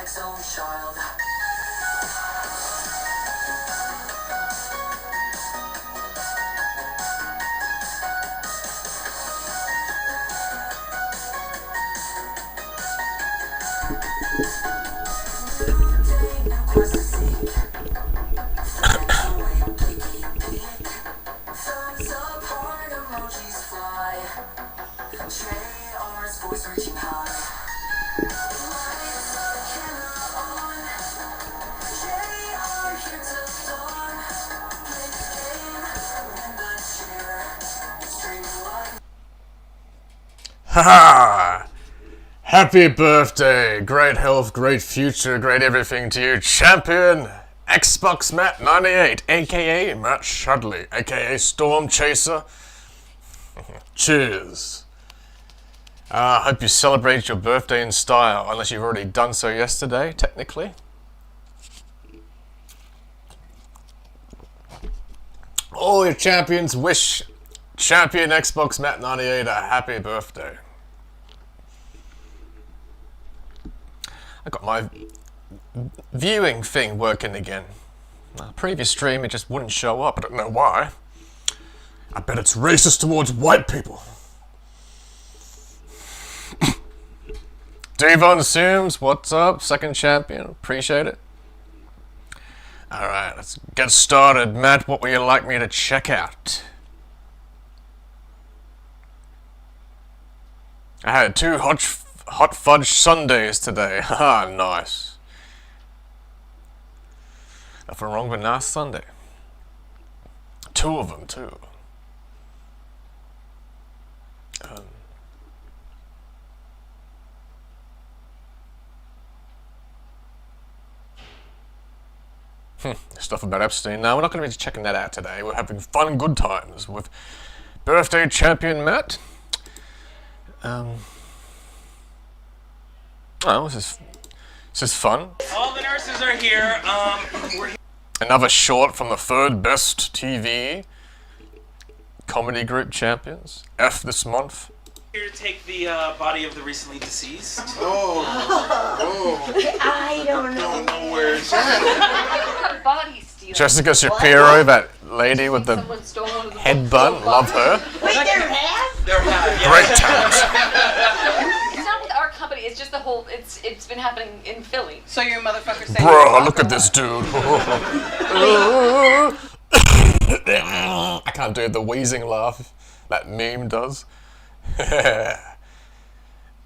Alex own child. Thumbs up, heart emojis fly. JR's voice reaching high. Lights up, camera on. JR here till dawn. Play the game, win the cheer. Streaming live. Haha! Happy birthday, great health, great future, great everything to you, champion Xbox Matt 98, aka Matt Shudley, aka Storm Chaser. Cheers. I hope you celebrate your birthday in style, unless you've already done so yesterday, technically. All your champions wish champion Xbox Matt 98 a happy birthday. I got my viewing thing working again. Previous stream it just wouldn't show up. I don't know why. I bet it's racist towards white people. Devon Sims, what's up? Second champion, appreciate it. Alright, let's get started. Matt, what would you like me to check out? I had 2 hot fudge sundaes today. Haha, nice. Nothing wrong with a nice sundae. 2 of them, too. Stuff about Epstein. No, we're not going to be checking that out today. We're having fun, good times with birthday champion Matt. Oh, this is fun. All the nurses are here. We're here. Another short from the 3rd best TV comedy group champions. F this month. Here to take the body of the recently deceased. I don't know. Where it's at. Her body stealing. Jessica Shapiro, that lady with the Someone stole one of the head bun. Love her. Wait, there have? They're Great talent. It's not with our company. It's just the whole. It's been happening in Philly. So you motherfucker say Bruh, look at this dude. I can't do the wheezing laugh that meme does.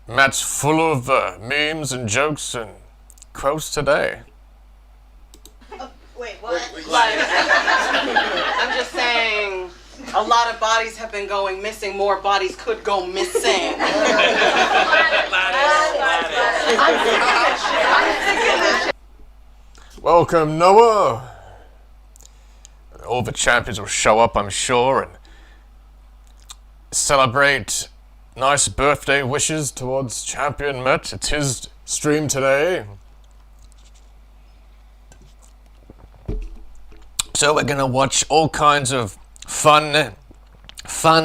Matt's full of memes and jokes and quotes today. Wait, what? I'm just saying, a lot of bodies have been going missing. More bodies could go missing. Welcome, Noah. All the champions will show up, I'm sure, and celebrate nice birthday wishes towards champion Matt. It's his stream today. So we're gonna watch all kinds of fun,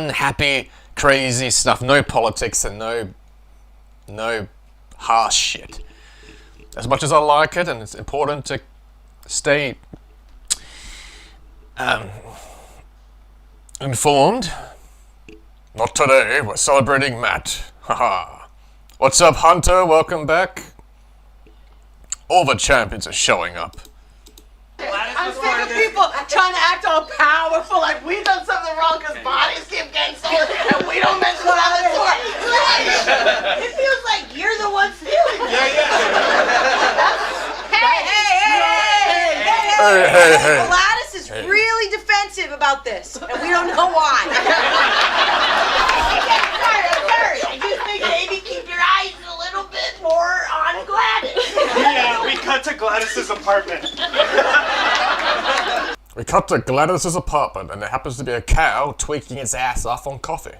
happy, crazy stuff. No politics and no harsh shit. As much as I like it, and it's important to stay informed. Not today, we're celebrating Matt. Haha. What's up, Hunter? Welcome back. All the champions are showing up. I'm sick of people trying to act all powerful, like we done something wrong because bodies keep getting stolen and we don't mention what others for. It feels like you're the one stealing. Hey. Gladys is really defensive about this, and we don't know why. Sorry. I just think maybe keep your eyes a little bit more on Gladys. Yeah, we cut to Gladys's apartment. We cut to Gladys's apartment, and there happens to be a cow tweaking its ass off on coffee.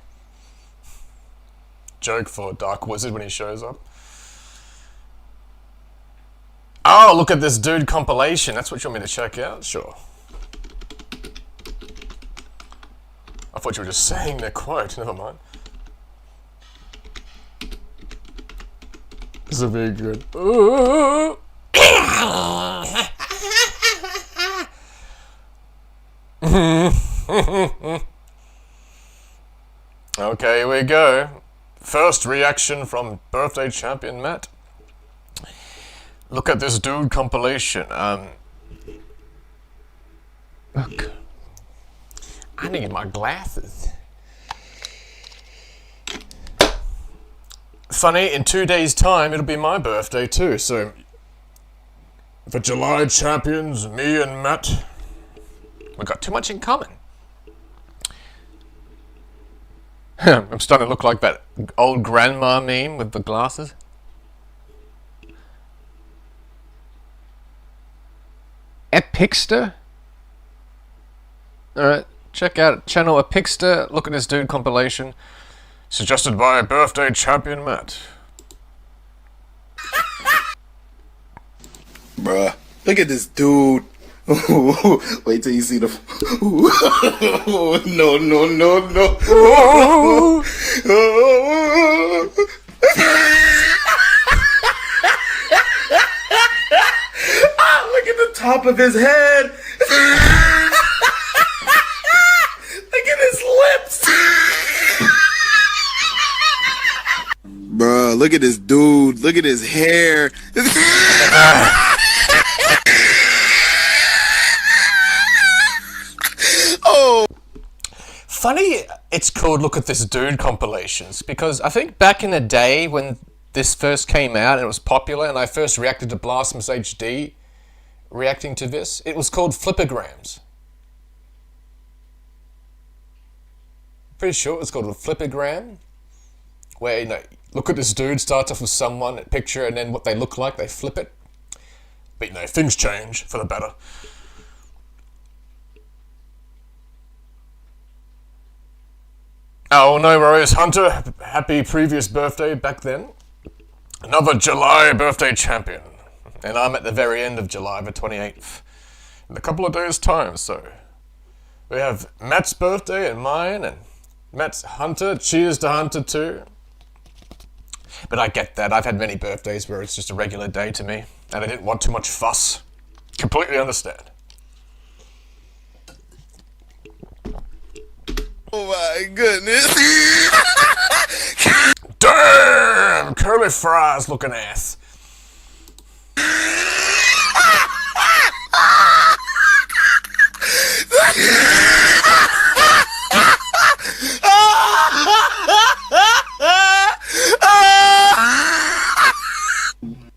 Joke for Dark Wizard when he shows up. Oh, look at this dude compilation. That's what you want me to check out? Sure. I thought you were just saying their quote. Never mind. This will be good. Okay, here we go. First reaction from birthday champion Matt. Look at this dude compilation. Look. I need my glasses. Funny, in 2 days' time, it'll be my birthday too, so... The July champions, me and Matt, we got too much in common. I'm starting to look like that old grandma meme with the glasses. Epixter? Alright, check out channel Epixter. Look at this dude compilation. Suggested by birthday champion Matt. Bruh, look at this dude. Wait till you see the. No, no, no, no. Look at the top of his head. Look at his lips. Bruh, look at this dude. Look at his hair. Funny it's called Look at This Dude compilations, because I think back in the day when this first came out and it was popular and I first reacted to Blasphemous HD reacting to this, it was called Flippergrams. Pretty sure it was called a Flippergram, where, you know, look at this dude, starts off with someone, a picture, and then what they look like, they flip it. But, you know, things change for the better. Oh, no worries, Hunter. Happy previous birthday back then. Another July birthday champion. And I'm at the very end of July, the 28th. In a couple of days' time, so... We have Matt's birthday and mine, and Matt's Hunter. Cheers to Hunter too. But I get that. I've had many birthdays where it's just a regular day to me, and I didn't want too much fuss. Completely understand. Oh my goodness. Damn! Curly fries looking ass.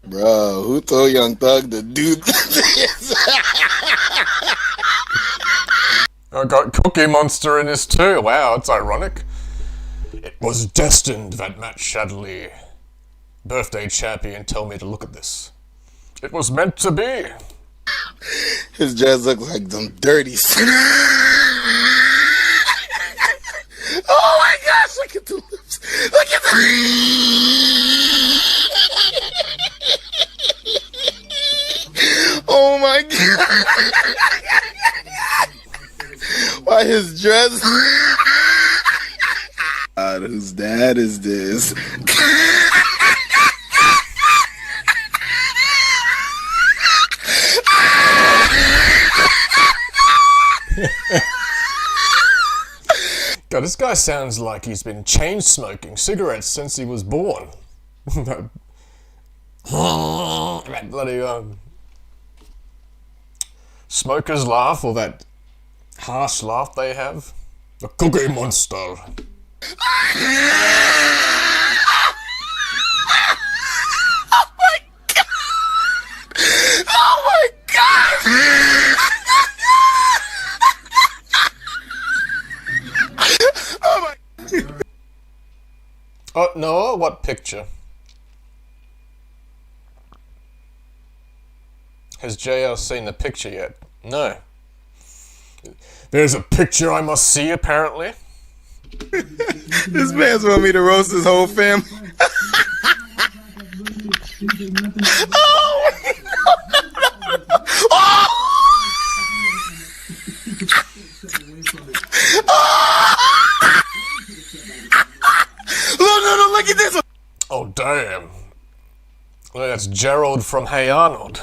Bro, who told Young Thug to do this? I got Cookie Monster in this too. Wow, it's ironic. It was destined that Matt Shadley, birthday champion, told me to look at this. It was meant to be. His dress looks like them dirty. Oh my gosh, look at the lips. Look at the... Oh my god. Why his dress? God, whose dad is this? God, this guy sounds like he's been chain smoking cigarettes since he was born. That bloody smoker's laugh, or that harsh laugh they have. The Cookie Monster. Oh my god! Oh my god! Oh my... Oh, Noah, what picture? Has JL seen the picture yet? No. There's a picture I must see, apparently. This man's want me to roast his whole family. Oh! Oh! No, look at this. Oh, damn. Well, that's Gerald from Hey Arnold.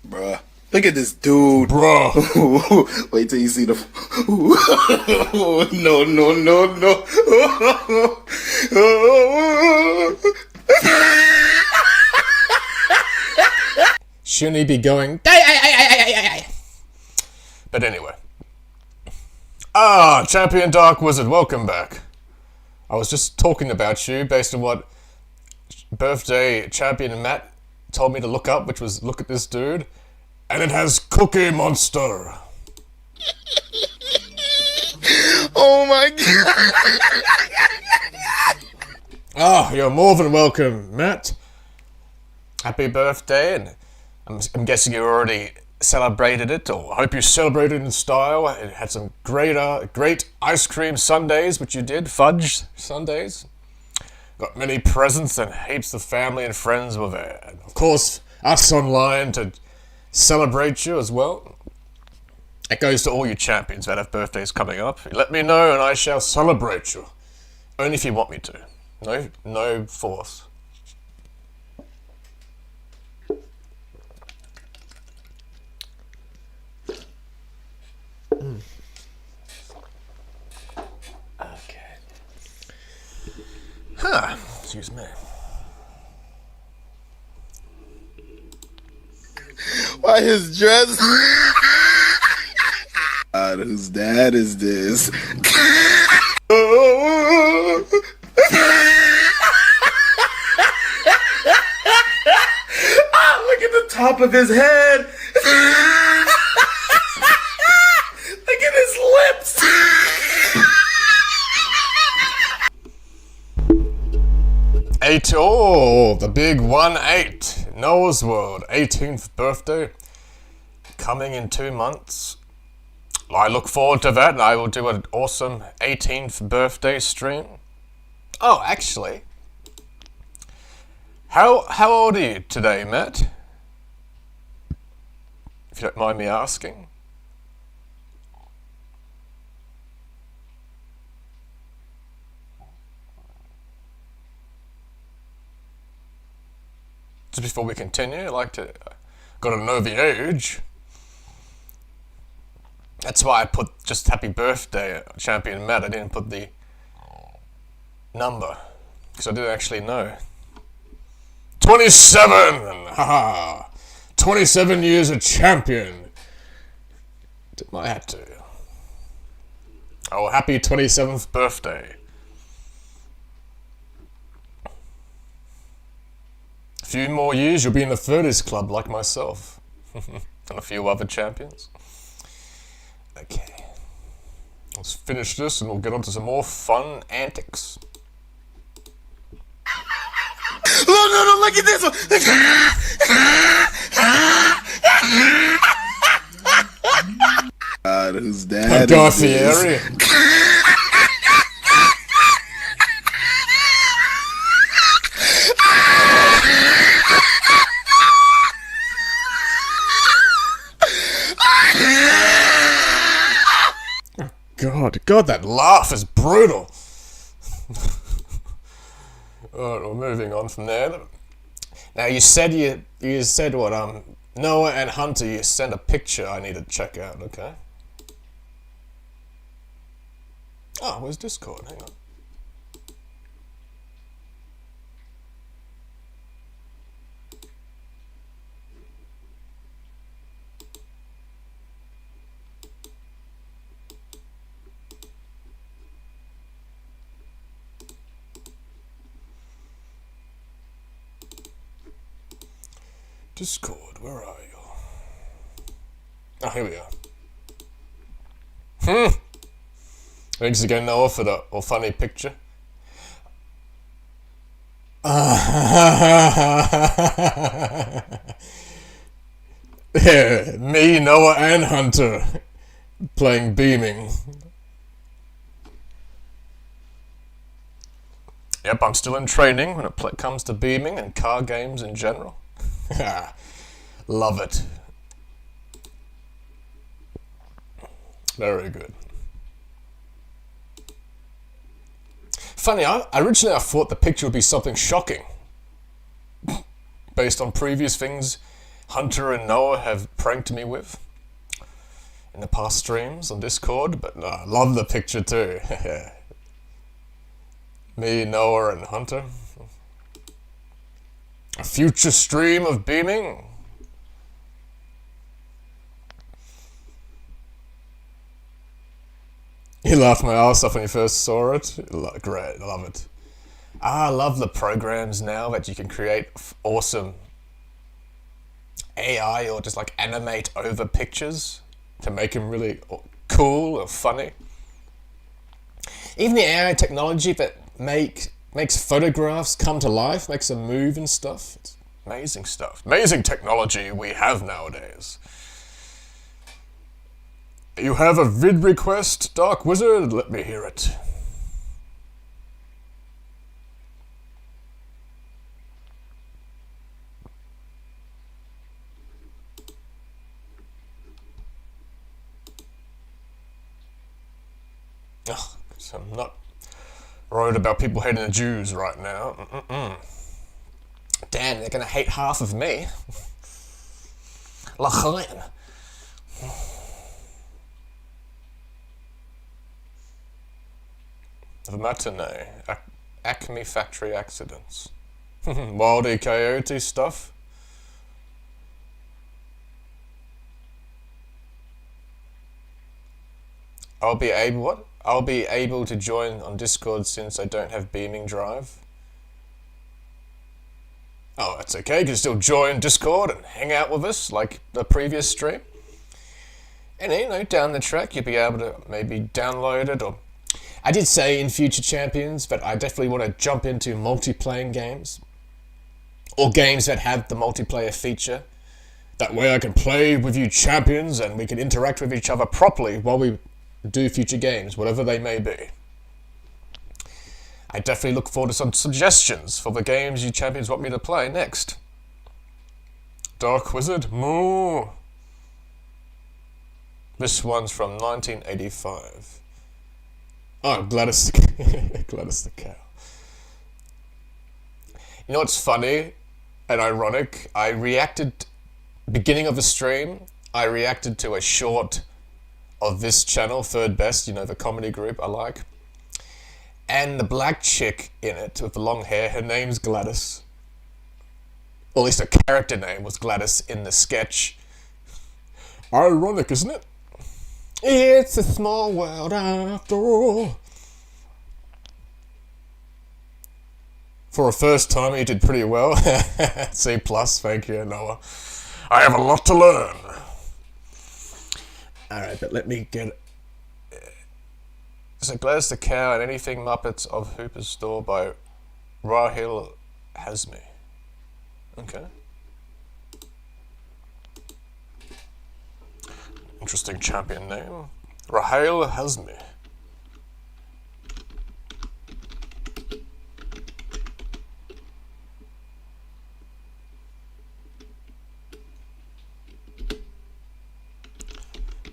Bruh. Look at this dude. Bro. Wait till you see the. No, no, no, no. Shouldn't he be going? But anyway. Ah, Champion Dark Wizard, welcome back. I was just talking about you based on what birthday Champion Matt told me to look up, which was look at this dude. And it has Cookie Monster. Oh my god. Oh, you're more than welcome, Matt. Happy birthday, and I'm guessing you already celebrated it, or I hope you celebrated in style. It had some great ice cream sundaes, which you did, fudge sundaes. Got many presents, and heaps of family and friends were there. And of course, us online to celebrate you as well. It goes to all you champions that have birthdays coming up. Let me know and I shall celebrate you. Only if you want me to. No force. Okay. Huh. Excuse me. Why his dress? God, whose dad is this? Look at the top of his head. Look at his lips. The big 1-8. Noah's World, 18th birthday. Coming in 2 months. I look forward to that, and I will do an awesome 18th birthday stream. Oh, actually. How old are you today, Matt? If you don't mind me asking. Just before we continue, I'd like to gotta know the age. That's why I put just happy birthday, Champion Matt. I didn't put the number, because I didn't actually know. 27! Haha! 27 years a champion! Tip my hat to. Oh, happy 27th birthday. A few more years, you'll be in the 30s club like myself. And a few other champions. Okay. Let's finish this and we'll get on to some more fun antics. No, look at this one. God, whose dad Guy is this? Fieri. God, that laugh is brutal. Alright, we're moving on from there. Now you said what Noah and Hunter, you sent a picture I need to check out, okay? Oh, where's Discord? Hang on. Discord, where are you? Oh, here we are. Thanks again, Noah, for the funny picture. Yeah, me, Noah, and Hunter playing Beaming. Yep, I'm still in training when it comes to Beaming and car games in general. Love it. funny, originally I thought the picture would be something shocking. Based on previous things Hunter and Noah have pranked me with in the past streams on Discord, but no, I love the picture too. Me, Noah, and Hunter. A future stream of beaming. You laughed my ass off when you first saw it. Great, I love it. I love the programs now that you can create awesome AI or just like animate over pictures to make them really cool or funny. Even the AI technology that makes photographs come to life, makes them move and stuff. It's amazing stuff. Amazing technology we have nowadays. You have a vid request, Dark Wizard? Let me hear it. Oh, so I'm not worried about people hating the Jews right now. Damn, they're gonna hate half of me. L'chaim. The matinee. Acme factory accidents. Wildy Coyote stuff. I'll be able to join on Discord since I don't have Beaming Drive. Oh, that's okay. You can still join Discord and hang out with us like the previous stream. And you know, down the track you'll be able to maybe download it or... I did say in Future Champions that I definitely want to jump into multiplayer games. Or games that have the multiplayer feature. That way I can play with you champions and we can interact with each other properly while we do future games, whatever they may be. I definitely look forward to some suggestions for the games you champions want me to play next. Dark Wizard, moo. This one's from 1985. Oh, Gladys, Gladys the cow. You know what's funny and ironic? I reacted, beginning of the stream, I reacted to a short of this channel, Third Best, you know, the comedy group I like. And the black chick in it with the long hair, her name's Gladys. Or at least her character name was Gladys in the sketch. Ironic, isn't it? It's a small world after all. For a first time, he did pretty well. C+, thank you, Noah. I have a lot to learn. Alright, but let me get it. So Gladys the Cow and Anything Muppets of Hooper's Store by Rahil Hazmi. Okay. Interesting champion name. Rahil Hazmi.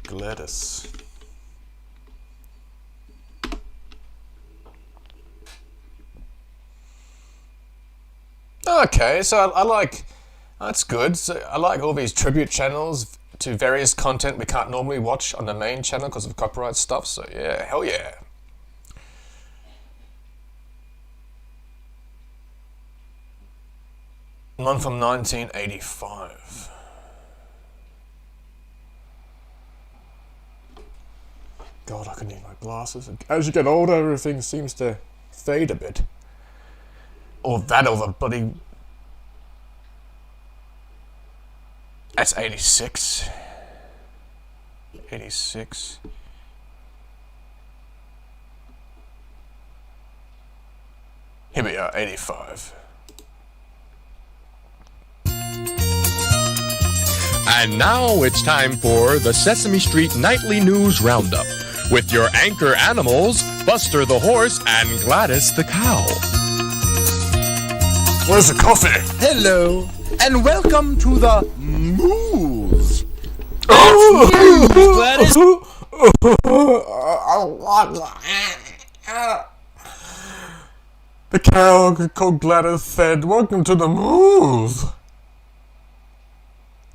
Gladys. Okay, so I like, that's good. So I like all these tribute channels to various content we can't normally watch on the main channel because of copyright stuff, so yeah, hell yeah. One from 1985. God, I could need my glasses. As you get older, everything seems to fade a bit. Or that over bloody... That's 86. 86. Here we are, 85. And now it's time for the Sesame Street Nightly News Roundup with your anchor animals, Buster the Horse and Gladys the Cow. Where's the coffee? Hello, and welcome to the Moose. Gladys. The cow called Gladys said, "Welcome to the moose."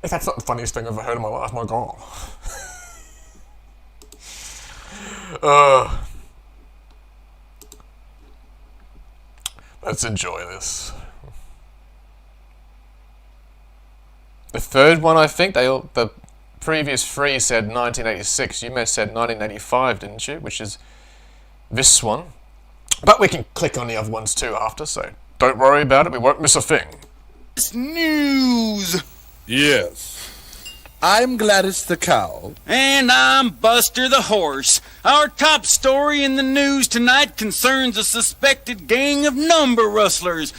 That's not the funniest thing I've ever heard in my life, my god. Let's enjoy this. The third one, I think, the previous three said 1986. You may have said 1985, didn't you? Which is this one. But we can click on the other ones too after, so don't worry about it. We won't miss a thing. News. Yes. I'm Gladys the cow. And I'm Buster the horse. Our top story in the news tonight concerns a suspected gang of number rustlers.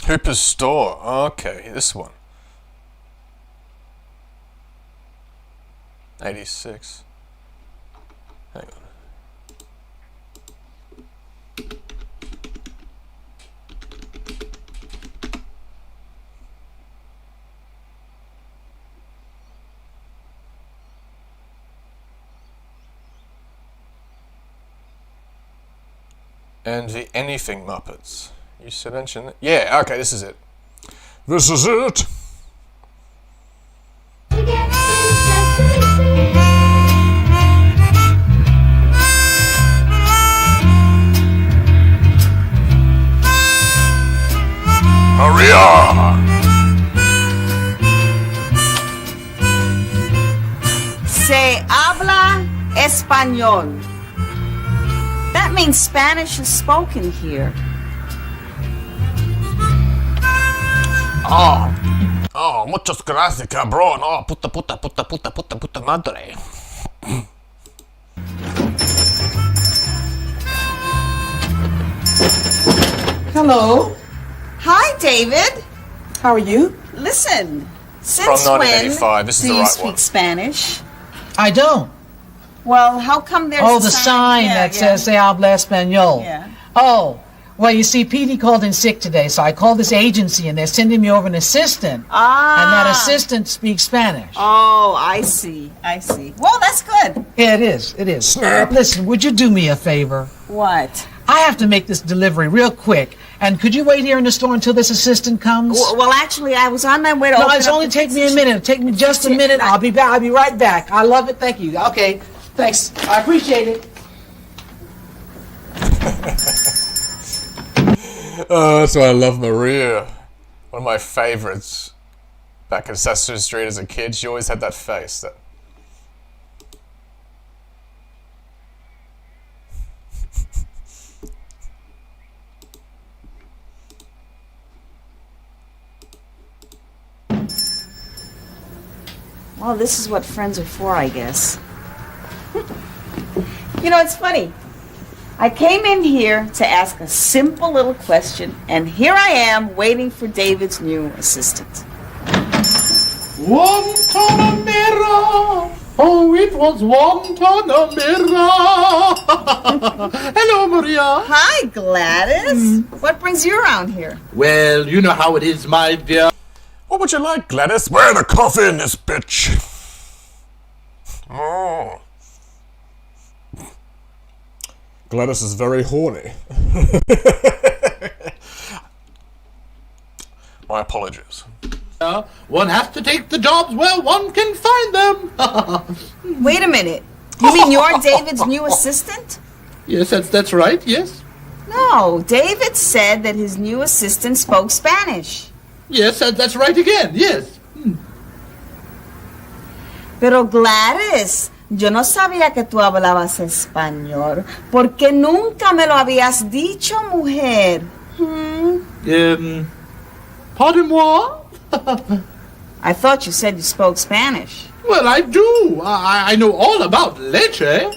Hooper's store. Okay, this one. 86. Hang on. And the Anything Muppets. You should mention it. Yeah, okay, this is it. This is it! Maria! Se habla español. That means Spanish is spoken here. Oh, muchas gracias, cabrón. Oh, puta madre. Hello. Hi, David. How are you? Listen, since From when 1985, this is do the you right speak one. Spanish? I don't. Well, how come there's Oh, a the sign that says Se habla español. Yeah. Oh, well, you see, Petey called in sick today, so I called this agency, and they're sending me over an assistant. Ah. And that assistant speaks Spanish. Oh, I see. Well, that's good. Yeah, it is. Listen, would you do me a favor? What? I have to make this delivery real quick. And could you wait here in the store until this assistant comes? Well, actually, I was on my way to No, open it's up only the take me a minute. Take me just a minute. I'll be back. I'll be right back. I love it. Thank you. Okay. Thanks. I appreciate it. Oh, that's why I love Maria. One of my favorites. Back in Sesame Street as a kid, she always had that face. Well, this is what friends are for, I guess. You know, it's funny. I came in here to ask a simple little question, and here I am waiting for David's new assistant. Guantanamera. Oh, it was Guantanamera. Hello, Maria. Hi, Gladys. What brings you around here? Well, you know how it is, my dear. What would you like, Gladys? Where the coffee in this bitch? Oh. Gladys is very horny. My apologies. One has to take the jobs where one can find them. Wait a minute. You mean you're David's new assistant? Yes, that's right, yes. No, David said that his new assistant spoke Spanish. Yes, that's right again, yes. Pero Gladys, yo no sabía que tú hablabas español. ¿Por qué nunca me lo habías dicho, mujer? Pardon-moi? I thought you said you spoke Spanish. Well, I do. I know all about leche.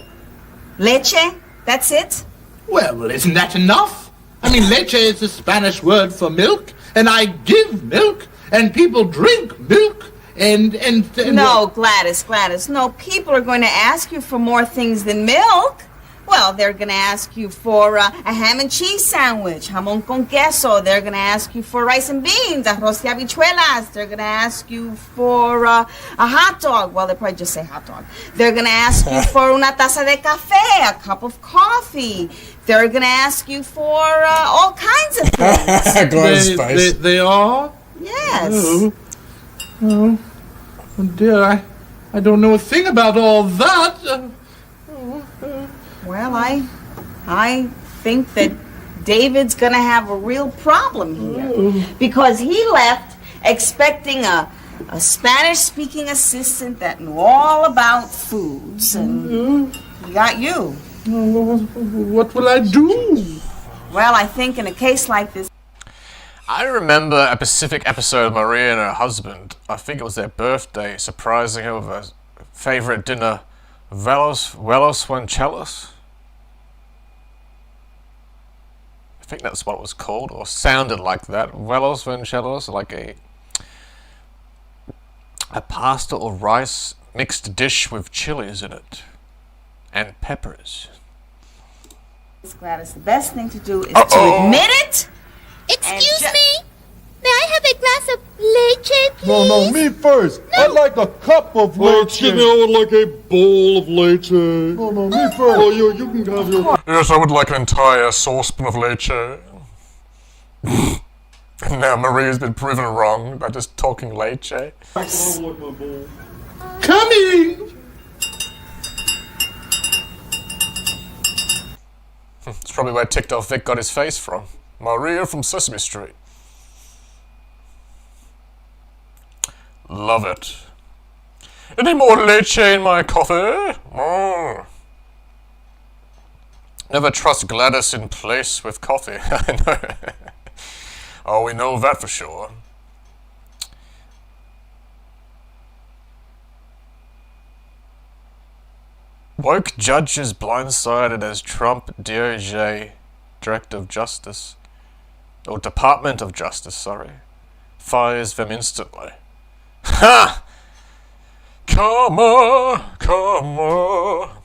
Leche? That's it? Well, isn't that enough? I mean, leche is the Spanish word for milk, and I give milk, and people drink milk, and No, Gladys, no. People are going to ask you for more things than milk. Well, Well, they're going to ask you for a ham and cheese sandwich, jamón con queso. They're going to ask you for rice and beans, arroz y habichuelas. They're going to ask you for a hot dog. Well, they probably just say hot dog. They're going to ask you for una taza de café, a cup of coffee. They're going to ask you for all kinds of things. They are? Yes. Oh, dear, I don't know a thing about all that. Well, I think that David's gonna have a real problem here because he left expecting a Spanish-speaking assistant that knew all about foods, and he got you. What will I do? Well, I think in a case like this. I remember a Pacific episode of Maria and her husband. I think it was their birthday, surprising her with a favorite dinner, Velos Vancellos. I think that's what it was called, or sounded like that. Velos Vancellos, like a pasta or rice mixed dish with chilies in it and peppers. Gladys, the best thing to do is to admit it. Excuse me? May I have a glass of leche, please? No, me first. I'd like a cup of leche. Excuse me, I would like a bowl of leche. No, me first. Oh, you can have your... Yes, I would like an entire saucepan of leche. And now Maria's been proven wrong by just talking leche. Coming! It's probably where TikTok Vic got his face from. Maria from Sesame Street. Love it. Any more leche in my coffee? Mm. Never trust Gladys in place with coffee. I know. Oh, we know that for sure. Woke judges blindsided as Trump DOJ Director of Justice, or Department of Justice, sorry, fires them instantly. Ha! Karma! Karma!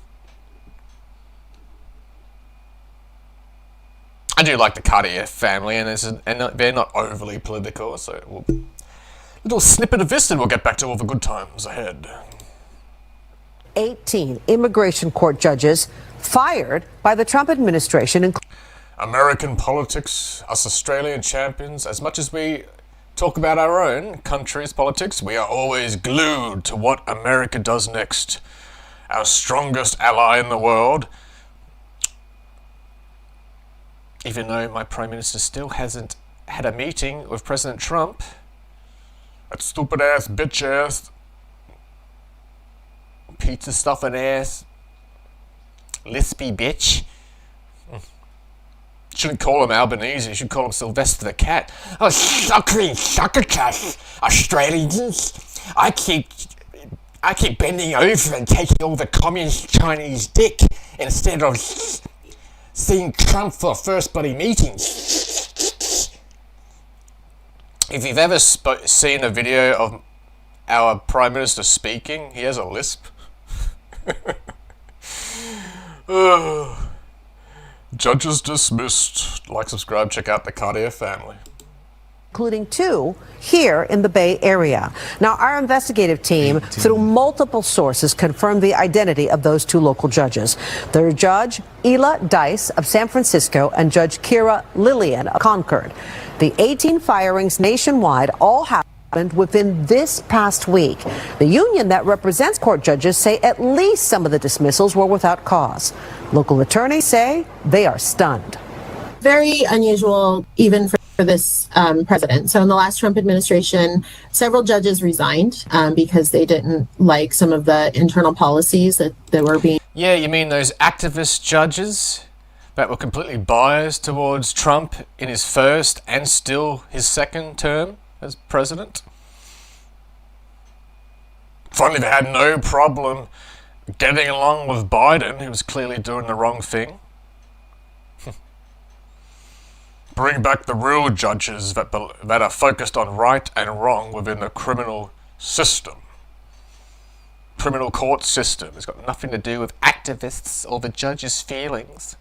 I do like the Cartier family, and they're not overly political, so little snippet of this and we'll get back to all the good times ahead. 18 immigration court judges fired by the Trump administration. American politics, us Australian champions, as much as we talk about our own country's politics, we are always glued to what America does next. Our strongest ally in the world. Even though my Prime Minister still hasn't had a meeting with President Trump. That stupid ass, bitch ass, pizza stuffing ass, lispy bitch. Shouldn't call him Albanese, you should call him Sylvester the Cat. Oh, succotash, Australians. I keep bending over and taking all the communist Chinese dick instead of seeing Trump for first bloody meetings. If you've ever seen a video of our Prime Minister speaking, he has a lisp. Judges dismissed. Like, subscribe, check out the Cartier family. Including 2 here in the Bay Area. Now, our investigative team, through multiple sources, confirmed the identity of those 2 local judges. They're Judge Ela Dice of San Francisco and Judge Kira Lillian of Concord. The 18 firings nationwide all happened within this past week. The union that represents court judges say at least some of the dismissals were without cause. Local attorneys say they are stunned. Very unusual, even for this president. So in the last Trump administration, several judges resigned because they didn't like some of the internal policies that were being... Yeah, you mean those activist judges that were completely biased towards Trump in his first and still his second term as president? Finally, they had no problem getting along with Biden, who was clearly doing the wrong thing. Bring back the real judges that are focused on right and wrong within the criminal system. criminal court system. It's got nothing to do with activists or the judge's feelings.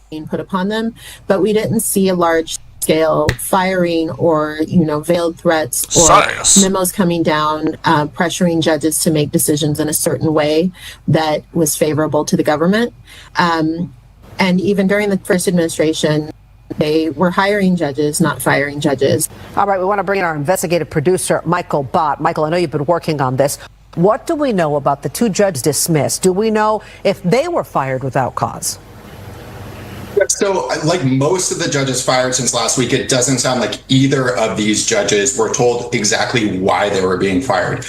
Being put upon them, but we didn't see a large scale firing or veiled threats or memos coming down pressuring judges to make decisions in a certain way that was favorable to the government. And even during the first administration, they were hiring judges, not firing judges. All right, we want to bring in our investigative producer, Michael Bott. Michael, I know you've been working on this. What do we know about the 2 judges dismissed? Do we know if they were fired without cause? So, like most of the judges fired since last week, it doesn't sound like either of these judges were told exactly why they were being fired.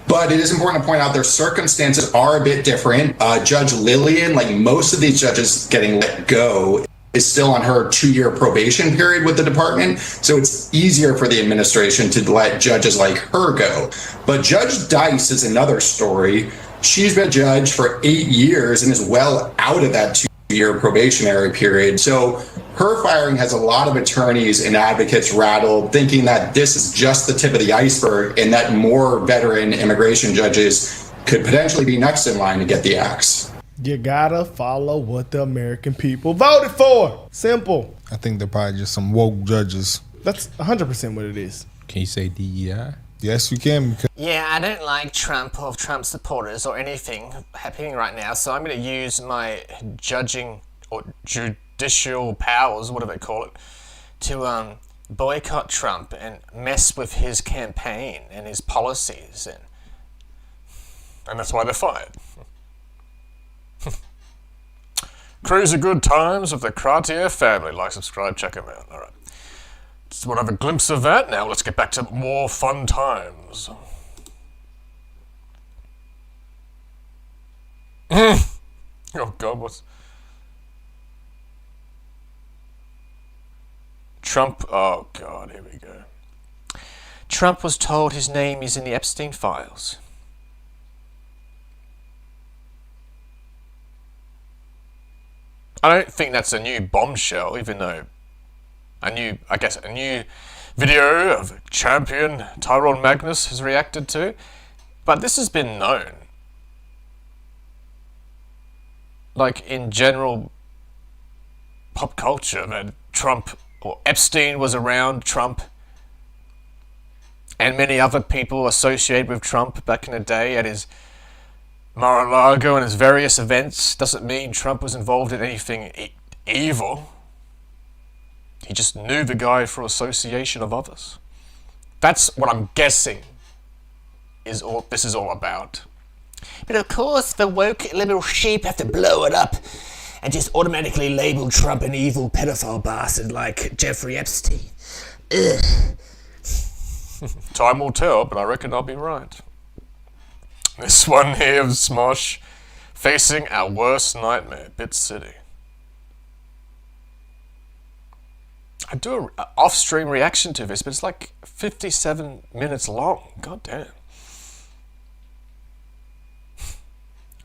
But it is important to point out their circumstances are a bit different. Judge Lillian, like most of these judges getting let go, is still on her 2-year probation period with the department. So it's easier for the administration to let judges like her go. But Judge Dice is another story. She's been a judge for 8 years and is well out of that 2-year probationary period. So her firing has a lot of attorneys and advocates rattled, thinking that this is just the tip of the iceberg and that more veteran immigration judges could potentially be next in line to get the axe. You gotta follow what the American people voted for. Simple. I think they're probably just some woke judges. That's 100% what it is. Can you say DEI? Yes, you can. Yeah, I don't like Trump or Trump supporters or anything happening right now, so I'm going to use my judging or judicial powers, whatever they call it, to boycott Trump and mess with his campaign and his policies, and that's why they're fired. Crazy good times of the Cartier family. Like, subscribe, check them out. All right. Just want to have a glimpse of that. Now let's get back to more fun times. Oh God, what's... Trump, oh God, here we go. Trump was told his name is in the Epstein files. I don't think that's a new bombshell, even though a new video of champion Tyrone Magnus has reacted to, but this has been known. Like, in general pop culture, that Trump, or Epstein was around Trump, and many other people associated with Trump back in the day at his Mar-a-Lago and his various events. Doesn't mean Trump was involved in anything evil. He just knew the guy for association of others. That's what I'm guessing is all this is all about. But of course, the woke liberal sheep have to blow it up and just automatically label Trump an evil pedophile bastard like Jeffrey Epstein. Ugh. Time will tell, but I reckon I'll be right. This one here of Smosh facing our worst nightmare, Bit City. I do an off-stream reaction to this, but it's like 57 minutes long. God damn.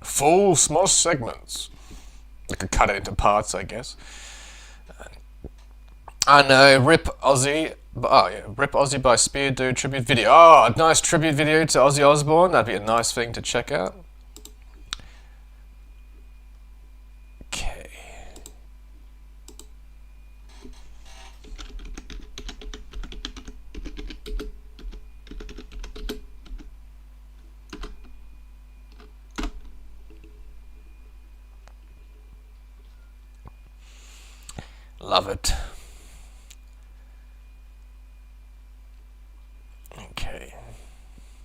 Full Smosh segments. I could cut it into parts, I guess. I know, rip Ozzy. Oh yeah, Rip Ozzy by Spear Dude tribute video. Oh, a nice tribute video to Ozzy Osbourne. That'd be a nice thing to check out. Okay. Love it. Okay.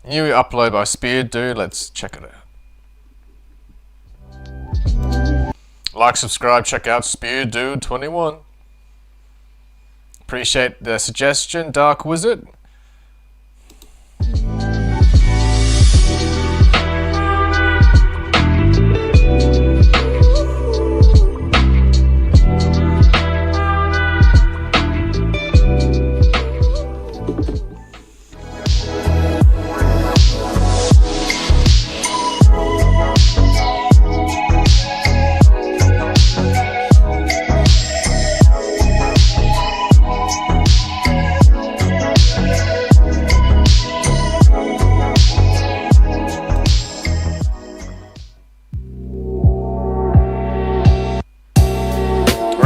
New upload by Spear Dude. Let's check it out. Like, subscribe, check out Spear Dude 21. Appreciate the suggestion, Dark Wizard.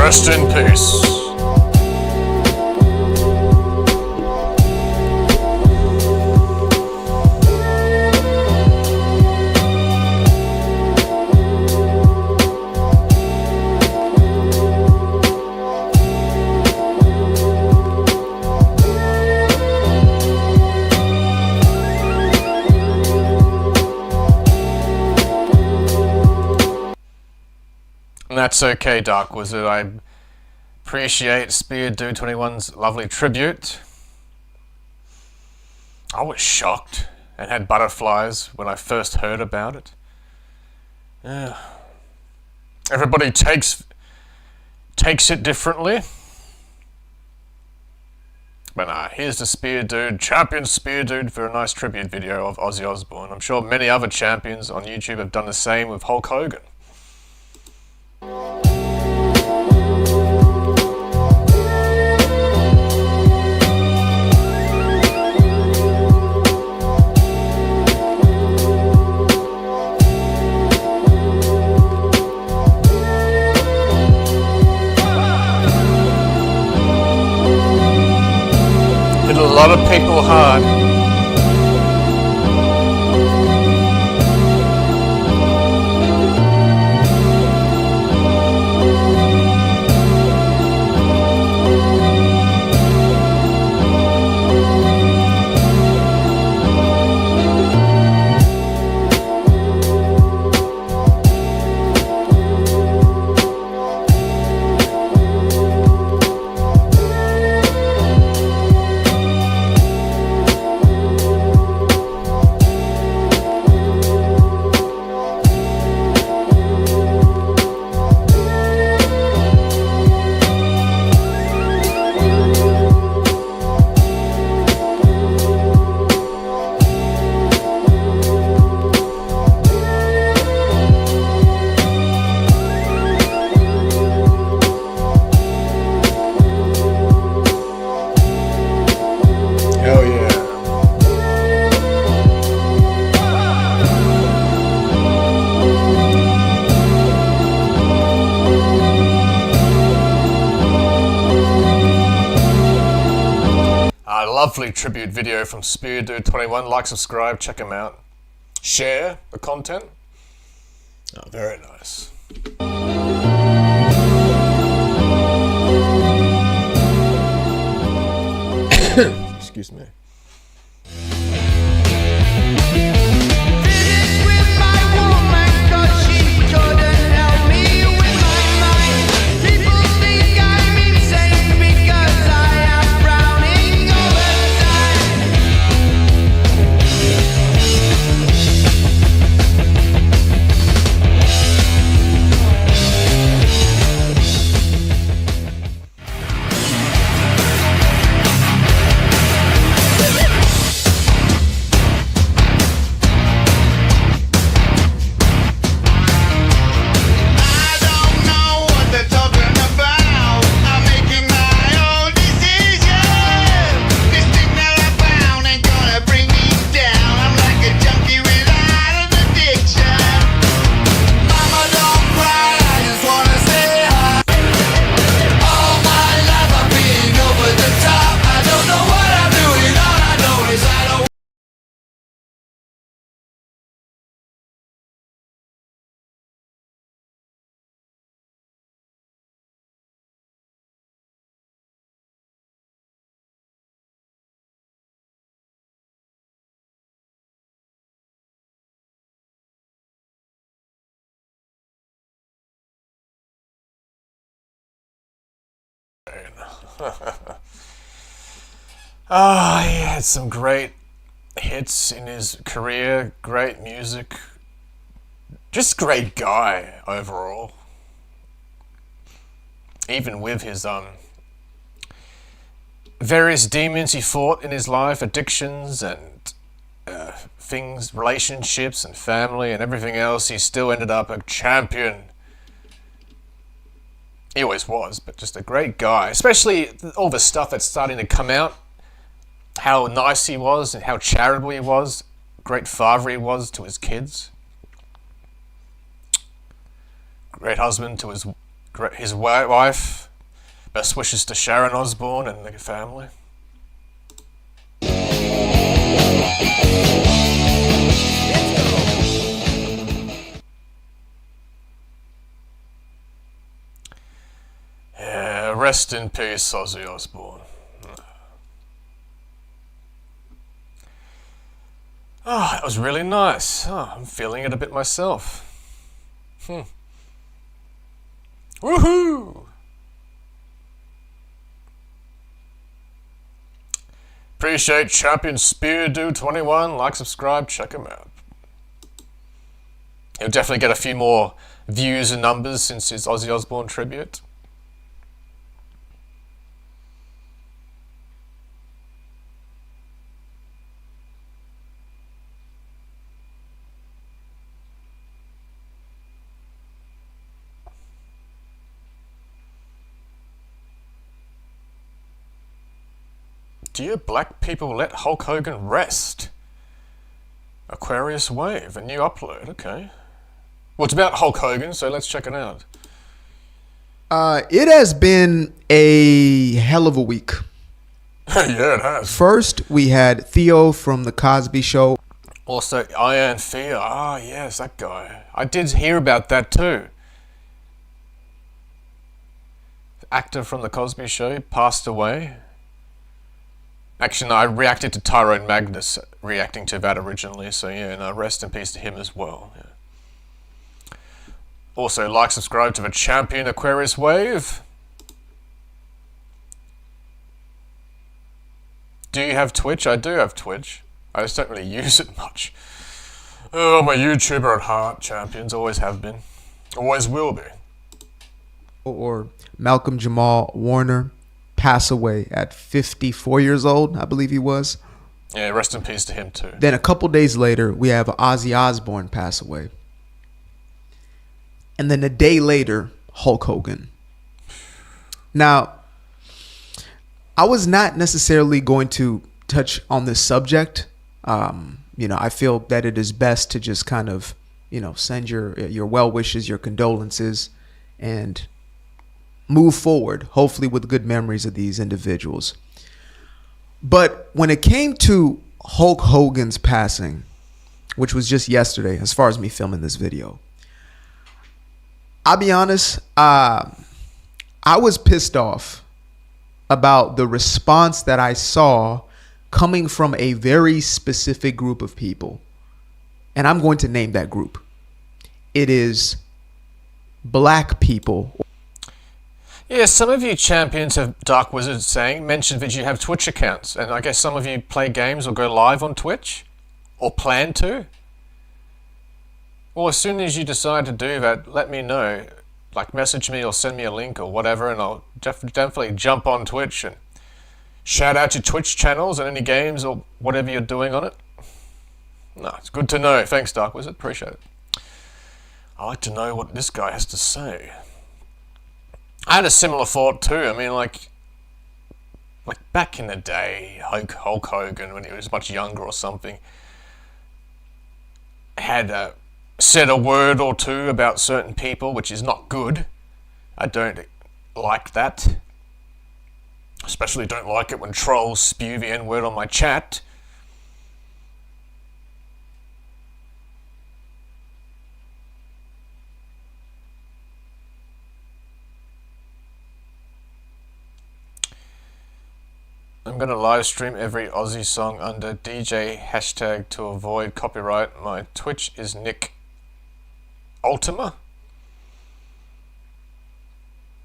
Rest in peace. And that's okay, Dark Wizard. I appreciate Spear Dude 21's lovely tribute. I was shocked and had butterflies when I first heard about it. Yeah. Everybody takes it differently. But here's the Spear Dude, Champion Spear Dude, for a nice tribute video of Ozzy Osbourne. I'm sure many other champions on YouTube have done the same with Hulk Hogan. Hit a lot of people hard. Hell yeah. A lovely tribute video from Spear Dude 21. Like, subscribe, check him out. Share the content. Oh, very nice. Excuse me. He had some great hits in his career, great music, just great guy overall. Even with his various demons he fought in his life, addictions and things, relationships and family and everything else, he still ended up a champion. He always was, but just a great guy. Especially all the stuff that's starting to come out. How nice he was and how charitable he was. Great father he was to his kids. Great husband to his his wife. Best wishes to Sharon Osbourne and the family. Yeah, rest in peace, Ozzy Osbourne. Oh, that was really nice. Oh, I'm feeling it a bit myself. Woohoo! Appreciate Champion Spear Dude 21. Like, subscribe, check him out. He'll definitely get a few more views and numbers since his Ozzy Osbourne tribute. Dear black people, let Hulk Hogan rest. Aquarius Wave, a new upload, okay. Well, it's about Hulk Hogan, so let's check it out. It has been a hell of a week. Yeah, it has. First, we had Theo from The Cosby Show. Also, Ian Fear. Ah, yes, that guy. I did hear about that too. The actor from The Cosby Show passed away. Actually, no, I reacted to Tyrone Magnus reacting to that originally, so yeah, no, rest in peace to him as well. Yeah. Also, like, subscribe to the Champion Aquarius Wave. Do you have Twitch? I do have Twitch. I just don't really use it much. Oh, I'm a YouTuber at heart, Champions. Always have been. Always will be. Or Malcolm Jamal Warner pass away at 54 years old, I believe he was. Yeah, rest in peace to him too. Then a couple days later, we have Ozzy Osbourne pass away. And then a day later, Hulk Hogan. Now, I was not necessarily going to touch on this subject. I feel that it is best to just kind of, send your well wishes, your condolences, and move forward, hopefully with good memories of these individuals. But when it came to Hulk Hogan's passing, which was just yesterday, as far as me filming this video, I'll be honest, I was pissed off about the response that I saw coming from a very specific group of people. And I'm going to name that group. It is black people. Yeah, some of you champions have Dark Wizard mentioned that you have Twitch accounts, and I guess some of you play games or go live on Twitch, or plan to. Well, as soon as you decide to do that, let me know. Like, message me or send me a link or whatever, and I'll definitely jump on Twitch and shout out your Twitch channels and any games or whatever you're doing on it. No, it's good to know. Thanks, Dark Wizard. Appreciate it. I like to know what this guy has to say. I had a similar thought too. I mean, like back in the day, Hulk Hogan, when he was much younger or something, had said a word or two about certain people, which is not good. I don't like that. Especially don't like it when trolls spew the N-word on my chat. I'm going to live stream every Aussie song under DJ hashtag to avoid copyright. My Twitch is Nick Ultima.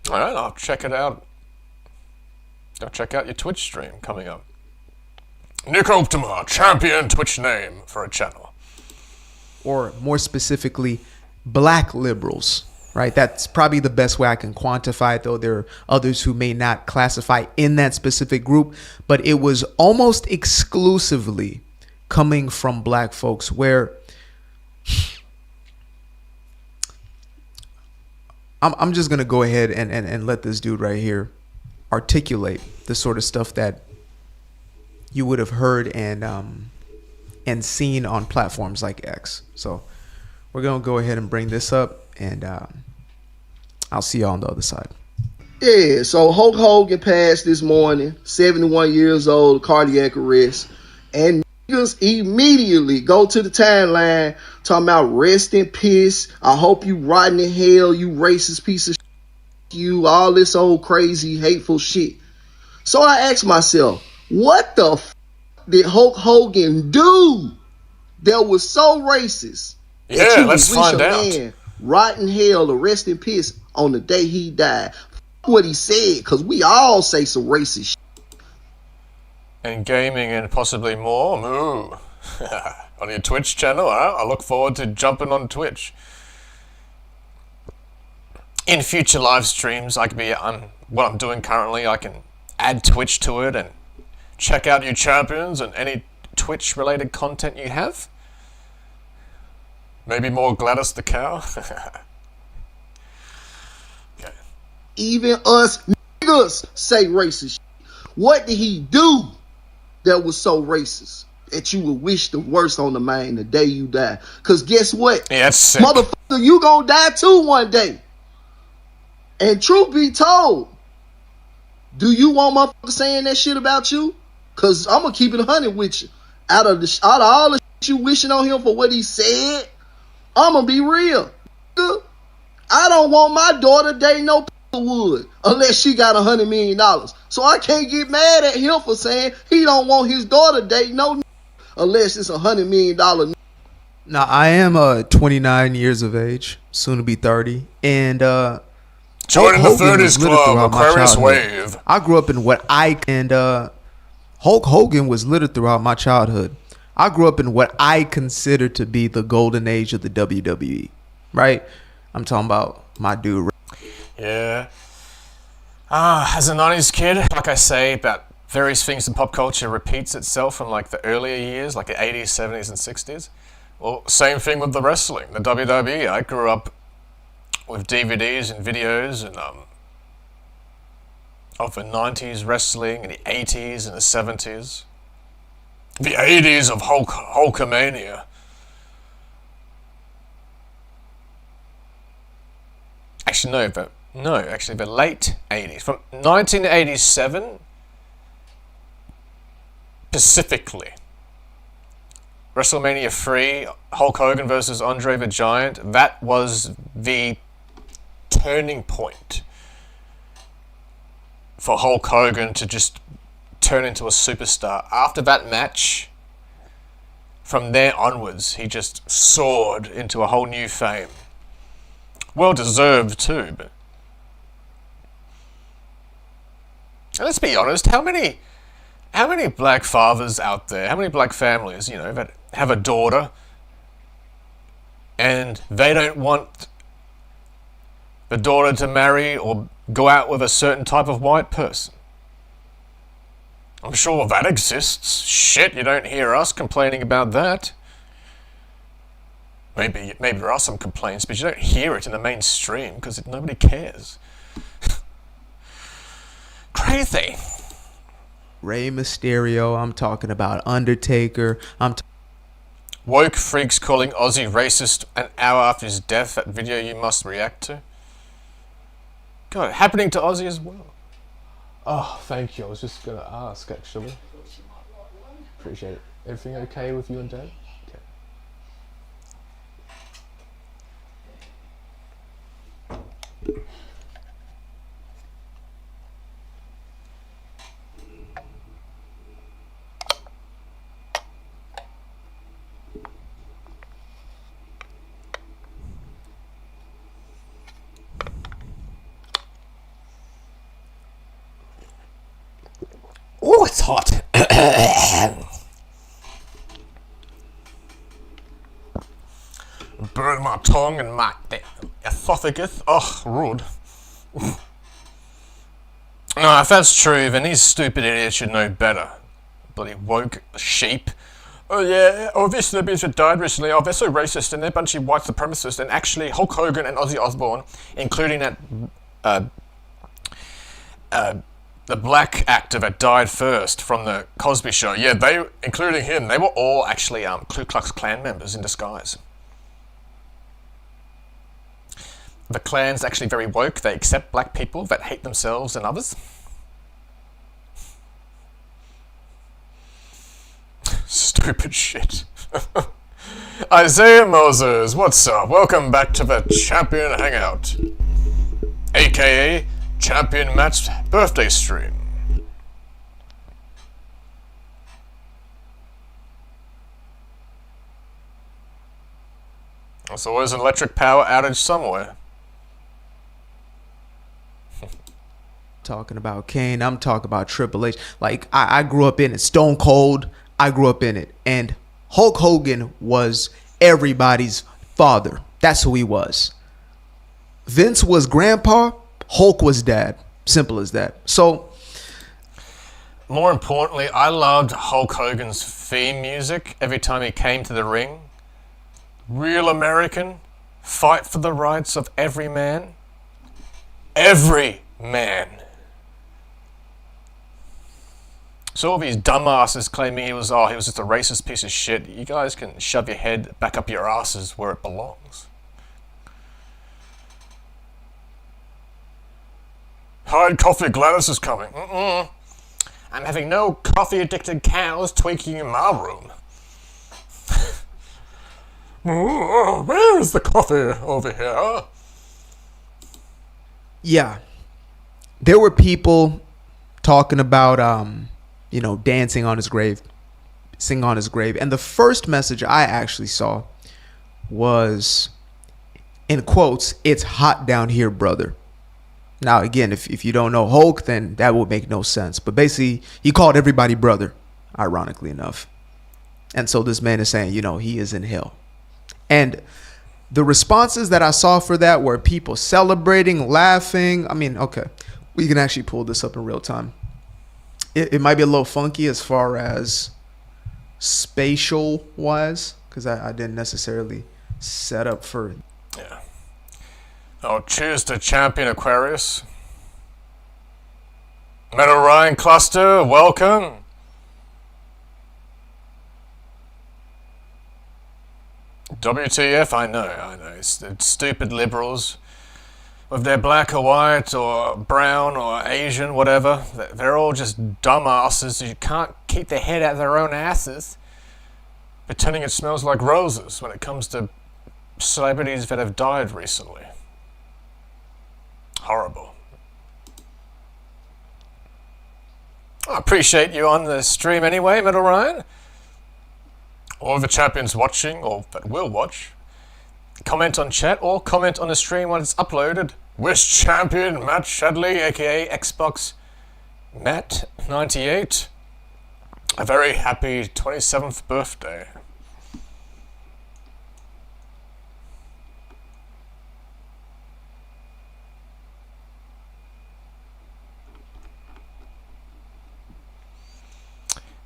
Alright, I'll check it out. Go check out your Twitch stream coming up. Nick Ultima, champion Twitch name for a channel. Or more specifically, black liberals. Right, that's probably the best way I can quantify it, though there are others who may not classify in that specific group, but it was almost exclusively coming from black folks, where I'm just gonna go ahead and let this dude right here articulate the sort of stuff that you would have heard and seen on platforms like X. So we're gonna go ahead and bring this up, and I'll see y'all on the other side. Yeah, so Hulk Hogan passed this morning, 71 years old, cardiac arrest, and niggas immediately go to the timeline talking about rest in peace. I hope you rotten in hell, you racist piece of shit, you, all this old crazy, hateful shit. So I asked myself, what the f did Hulk Hogan do that was so racist? Yeah, you let's would wish find a out. man rot in hell or rest in peace on the day he died. What he said, because we all say some racist shit. And gaming and possibly more. Moo. On your Twitch channel, huh? I look forward to jumping on Twitch. In future live streams, I could be what I'm doing currently. I can add Twitch to it and check out your champions and any Twitch related content you have. Maybe more Gladys the cow. Even us niggas say racist shit. What did he do that was so racist that you would wish the worst on the man the day you die? Because guess what? Yeah, that's sick. Motherfucker, you gonna die too one day. And truth be told, do you want motherfuckers saying that shit about you? Because I'm gonna keep it 100 with you. Out of all the shit you wishing on him for what he said, I'm gonna be real. I don't want my daughter dating no would unless she got $100 million. So I can't get mad at him for saying he don't want his daughter dating no unless it's $100 million. Now, I am 29 years of age, soon to be 30, and joining the Hulk Hogan 30s was littered club, throughout my Aquarius childhood. Wave. I grew up in Hulk Hogan was littered throughout my childhood. I grew up in what I consider to be the golden age of the WWE, right? I'm talking about my dude. Yeah. As a 90s kid, like I say, about various things in pop culture repeats itself from like the earlier years, like the 80s, 70s, and 60s. Well, same thing with the wrestling, the WWE. I grew up with DVDs and videos and of the 90s wrestling and the 80s and the 70s. The 80s of Hulkamania. Actually, the late 80s. From 1987, specifically. WrestleMania 3, Hulk Hogan versus Andre the Giant, that was the turning point for Hulk Hogan to just turn into a superstar. After that match, from there onwards, he just soared into a whole new fame. Well deserved too, but and let's be honest, how many black fathers out there, how many black families, that have a daughter and they don't want the daughter to marry or go out with a certain type of white person? I'm sure that exists. Shit, you don't hear us complaining about that. Maybe there are some complaints, but you don't hear it in the mainstream because nobody cares. Crazy. Rey Mysterio, I'm talking about Undertaker, Woke freaks calling Ozzy racist an hour after his death. That video you must react to. God, happening to Ozzy as well. Oh, thank you. I was just gonna ask, actually. Appreciate it. Everything okay with you and Dad? Okay. Oh, it's hot. Burn my tongue and my esophagus. Oh, rude. No, if that's true, then these stupid idiots should know better. Bloody woke sheep. Oh yeah, these celebrities that died recently, they're so racist and they're a bunch of white supremacists, and actually Hulk Hogan and Ozzy Osbourne, including that the black actor that died first from the Cosby Show, yeah, including him, they were all actually Ku Klux Klan members in disguise. the Klan's actually very woke. They accept black people that hate themselves and others. Stupid shit. Isaiah Moses, what's up? Welcome back to the Champion Hangout, aka Champion Matt's birthday stream. There's always an electric power outage somewhere. Talking about Kane, I'm talking about Triple H. Like, I grew up in it. Stone Cold, I grew up in it. And Hulk Hogan was everybody's father. That's who he was. Vince was grandpa, Hulk was dad. Simple as that. So, more importantly, I loved Hulk Hogan's theme music every time he came to the ring. Real American, fight for the rights of every man. Every man. So all these dumbasses claiming he was just a racist piece of shit. You guys can shove your head back up your asses where it belongs. Hide coffee, Gladys is coming. I'm having no coffee-addicted cows tweaking in my room. Where is the coffee over here? yeah, there were people talking about, dancing on his grave, singing on his grave. And the first message I actually saw was, in quotes, "It's hot down here, brother." Now, again, if you don't know Hulk, then that would make no sense. But basically, he called everybody brother, ironically enough. And so this man is saying, he is in hell. And the responses that I saw for that were people celebrating, laughing. I mean, okay, we can actually pull this up in real time. It might be a little funky as far as spatial wise, because I didn't necessarily set up for. Yeah. Oh, cheers to Champion Aquarius. Metal Ryan Cluster, welcome. WTF, I know. It's the stupid liberals with their black or white or brown or Asian, whatever. They're all just dumbasses who can't keep their head out of their own asses, pretending it smells like roses when it comes to celebrities that have died recently. Horrible. I appreciate you on the stream anyway, Metal Ryan. Or the champions watching, or that will watch. Comment on chat, or comment on the stream when it's uploaded. Wish champion Matt Shadley, aka Xbox Matt 98, a very happy 27th birthday.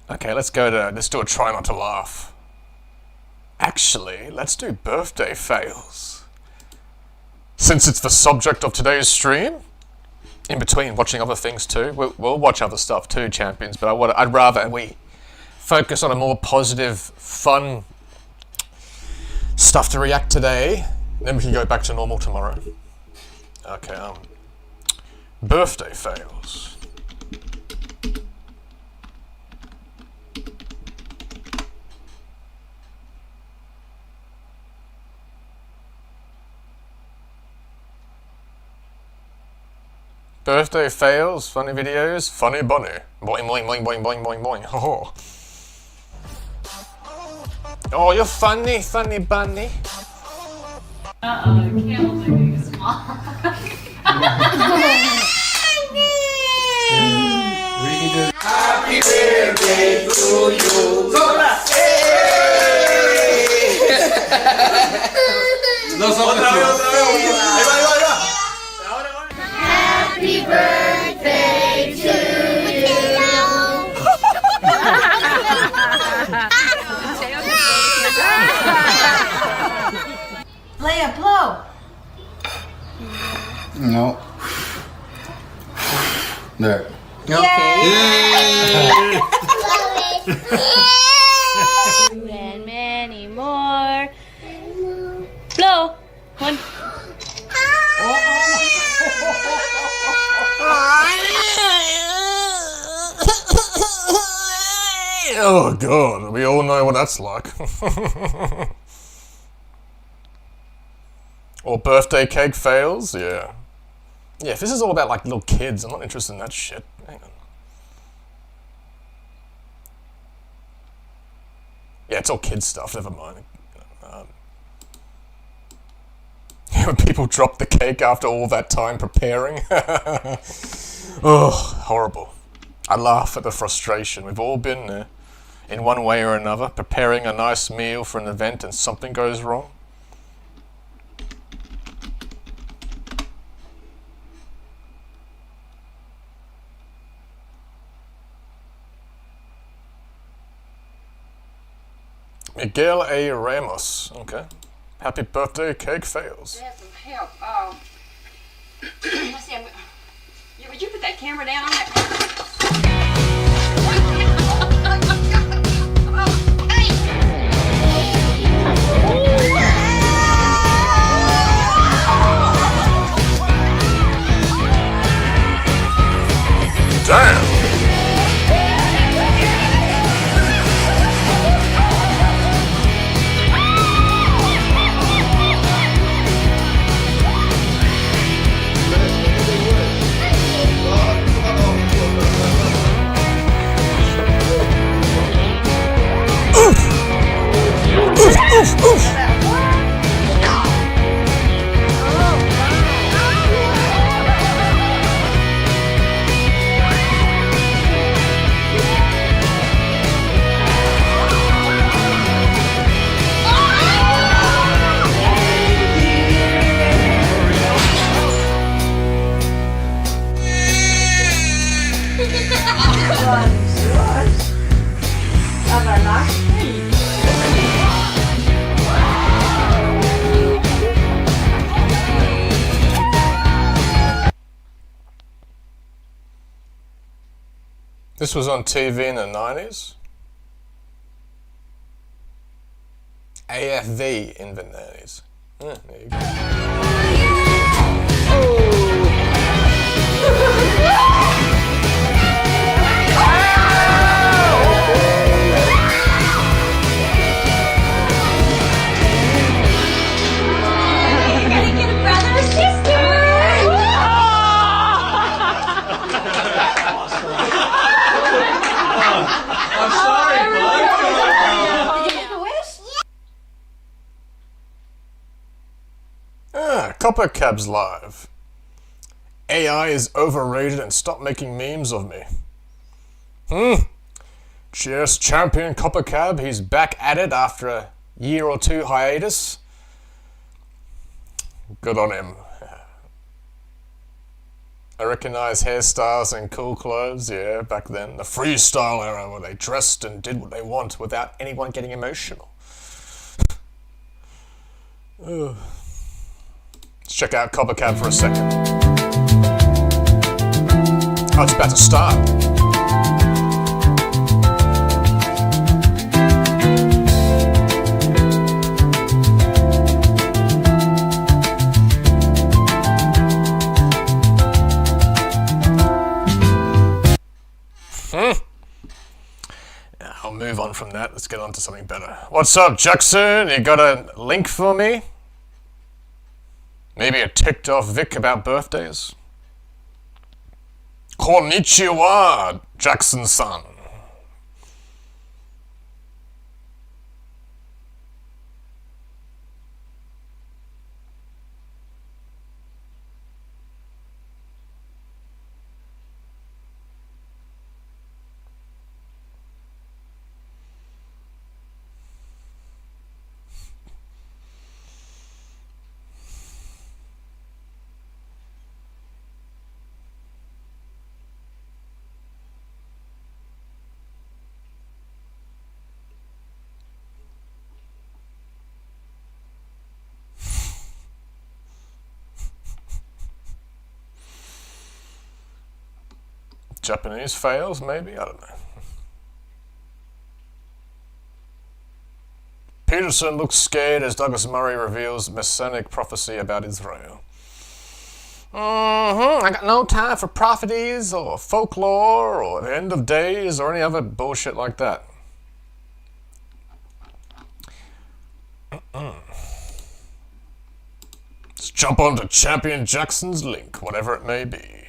Okay, let's do a try not to laugh. Actually, let's do birthday fails. Since it's the subject of today's stream, in between watching other things too, we'll watch other stuff too, champions, but I'd rather we focus on a more positive, fun stuff to react today, then we can go back to normal tomorrow. Okay, birthday fails. Birthday fails, funny videos, funny bunny. Boing, boing, boing, boing, boing, boing, boing. Oh, oh, you're funny, funny bunny. The candles are getting small. Happy birthday to you. Happy birthday to you. Play a blow. No. There. And many more. Blow. One. Oh god, we all know what that's like. Or birthday cake fails, yeah. Yeah, if this is all about like little kids, I'm not interested in that shit. Hang on. Yeah, it's all kids stuff, never mind. When people drop the cake after all that time preparing. Oh, horrible. I laugh at the frustration. We've all been there, in one way or another, preparing a nice meal for an event and something goes wrong. Miguel A. Ramos. Okay. Happy birthday, cake fails. I have some help. Let's see. Would you put that camera down on that? Damn. This was on TV in the 90s. AFV in the 90s. There you go. I'm sorry, bud. Did you make a wish? Copper Cabs Live. AI is overrated and stop making memes of me. Cheers, champion Copper Cab. He's back at it after a year or two hiatus. Good on him. I recognize hairstyles and cool clothes, yeah, back then. The freestyle era where they dressed and did what they want without anyone getting emotional. Let's check out Copper Cab for a second. Oh, it's about to start. I'll move on from that. Let's get on to something better. What's up, Jackson? You got a link for me? Maybe a ticked off Vic about birthdays? Konnichiwa, Jackson-san. Japanese fails, maybe? I don't know. Peterson looks scared as Douglas Murray reveals messianic prophecy about Israel. I got no time for prophecies or folklore or the end of days or any other bullshit like that. jump onto Champion Jackson's link, whatever it may be.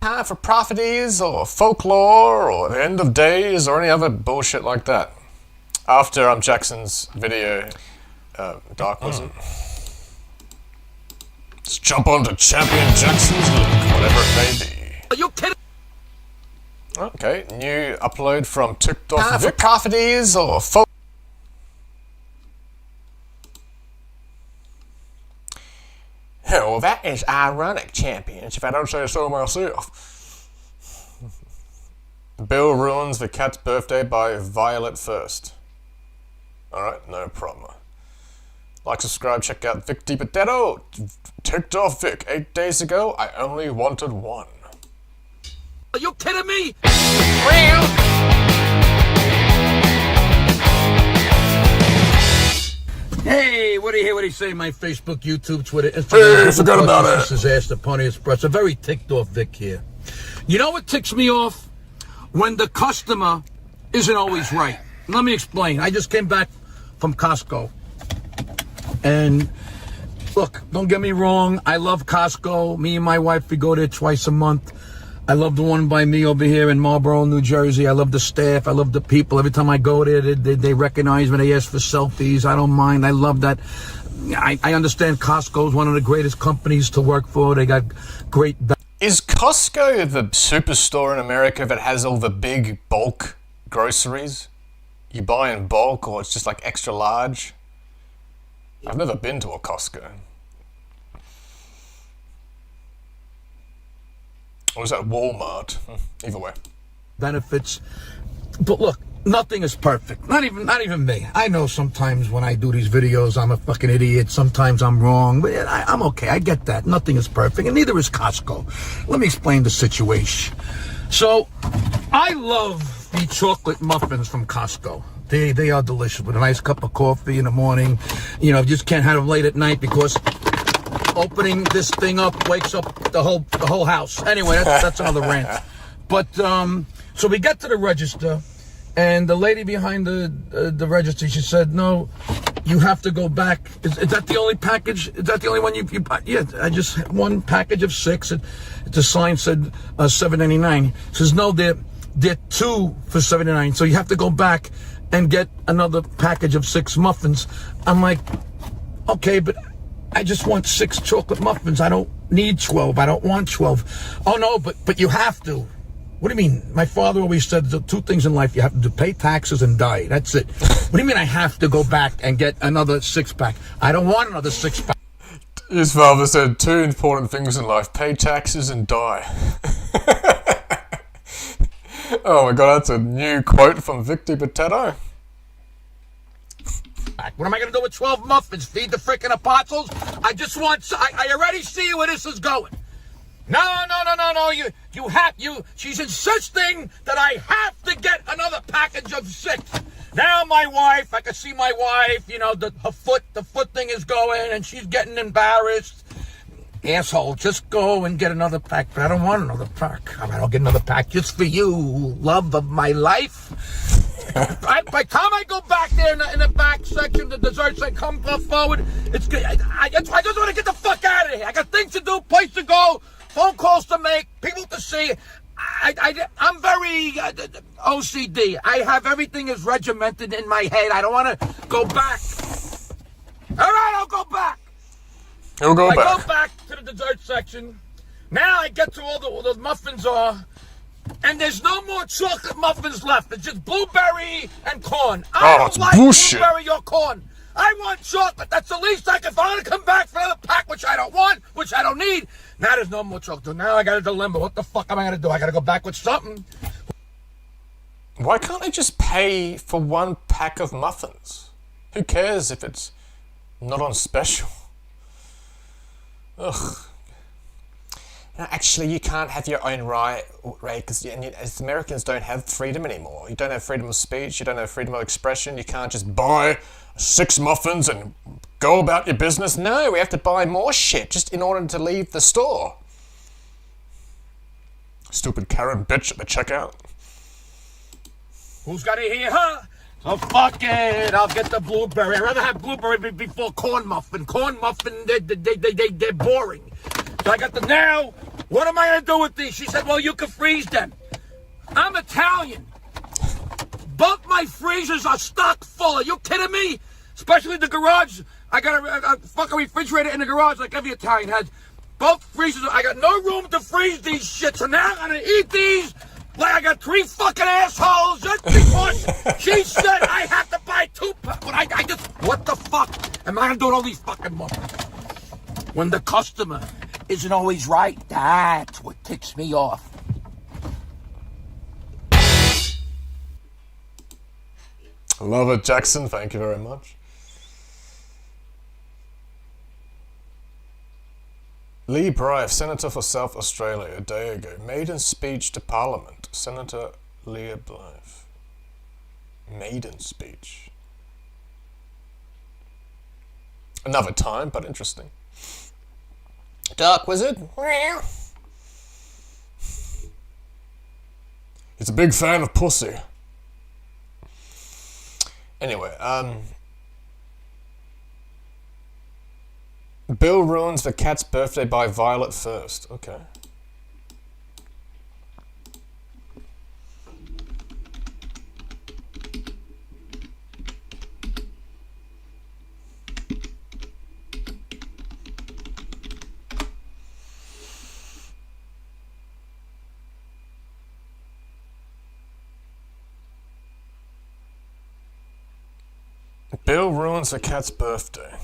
Time for prophecies or folklore or the end of days or any other bullshit like that. After Jackson's video, Dark wasn't. Let's jump onto Champion Jackson's link, whatever it may be. Are you kidding? Okay, new upload from TikTok. Time for prophecies or folk. Well, that is ironic, champions, if I don't say so myself. Bill ruins the cat's birthday by Violet first. Alright, no problem. Like, subscribe, check out Vic DiPotato. TikTok Vic. 8 days ago, I only wanted one. Are you kidding me? Hey, what do you say? My Facebook, YouTube, Twitter, Instagram. Hey, forgot about it. This is Ask the Pony Express. A very ticked off Vic here. You know what ticks me off? When the customer isn't always right. Let me explain. I just came back from Costco. And look, don't get me wrong. I love Costco. Me and my wife, we go there twice a month. I love the one by me over here in Marlboro, New Jersey. I love the staff. I love the people. Every time I go there, they recognize me. They ask for selfies. I don't mind. I love that. I understand Costco is one of the greatest companies to work for. They got great... Is Costco the superstore in America that has all the big bulk groceries? You buy in bulk or it's just like extra large? I've never been to a Costco. Or is that Walmart? Either way. Benefits. But look, nothing is perfect. Not even me. I know sometimes when I do these videos, I'm a fucking idiot. Sometimes I'm wrong. But I'm okay. I get that. Nothing is perfect. And neither is Costco. Let me explain the situation. So, I love the chocolate muffins from Costco. They are delicious with a nice cup of coffee in the morning. You know, you just can't have them late at night because opening this thing up wakes up the whole house. Anyway, that's another rant. But so we get to the register, and the lady behind the register, she said, "No, you have to go back." Is that the only package? Is that the only one you bought? Yeah, I just had one package of 6. The sign said $7.99. Says no, they're 2 for $7.99. So you have to go back and get another package of 6 muffins. I'm like, okay, but I just want 6 chocolate muffins. I don't need 12. I don't want 12. Oh no, but you have to. What do you mean? My father always said the 2 things in life you have to do: pay taxes and die. That's it. What do you mean I have to go back and get another 6-pack? I don't want another 6-pack. His father said 2 important things in life: pay taxes and die. Oh my god, that's a new quote from Vic DiPotato. What am I going to do with 12 muffins? Feed the frickin' apostles? I just want... I already see where this is going. No. She's insisting that I have to get another package of 6. Now my wife, I can see my wife, you know, the foot thing is going and she's getting embarrassed. Asshole, just go and get another pack. But I don't want another pack. I'll get another pack just for you, love of my life. By the time I go back there in the back section, the dessert section, come forward, it's good. I just want to get the fuck out of here. I got things to do, place to go, phone calls to make, people to see. I'm very OCD. I have everything is regimented in my head. I don't want to go back. All right, I'll go back. He'll go back. I go back to the dessert section. Now I get to all the muffins are, and there's no more chocolate muffins left. It's just blueberry and corn. I don't like bullshit. Blueberry or corn. I want chocolate. That's the least I can. If I want to come back for another pack, which I don't want, which I don't need, now there's no more chocolate. Now I got a dilemma. What the fuck am I going to do? I got to go back with something. Why can't they just pay for 1 pack of muffins? Who cares if it's not on special? Ugh. No, actually, you can't have your own right, because as Americans don't have freedom anymore. You don't have freedom of speech, you don't have freedom of expression, you can't just buy 6 muffins and go about your business. No, we have to buy more shit just in order to leave the store. Stupid Karen bitch at the checkout. Who's got it here, huh? So fuck it. I'll get the blueberry. I'd rather have blueberry before corn muffin. Corn muffin, they're boring. So I got the now. What am I gonna do with these? She said, well, you can freeze them. I'm Italian. Both my freezers are stock full. Are you kidding me? Especially the garage. I got a fucking refrigerator in the garage like every Italian has. Both freezers. I got no room to freeze these shit. So now I'm gonna eat these like I got 3 fucking assholes just because she said I have to buy 2. But I just, what the fuck am I gonna do with all these fucking muffins? When the customer isn't always right, that's what ticks me off. Love it, Jackson. Thank you very much. Lee Bryce, Senator for South Australia, a day ago. Maiden speech to Parliament. Senator Leah Blythe. Maiden speech. Another time, but interesting. Dark Wizard. He's a big fan of pussy. Anyway, Bill ruins the cat's birthday by Violet first. Okay. Bill ruins the cat's birthday.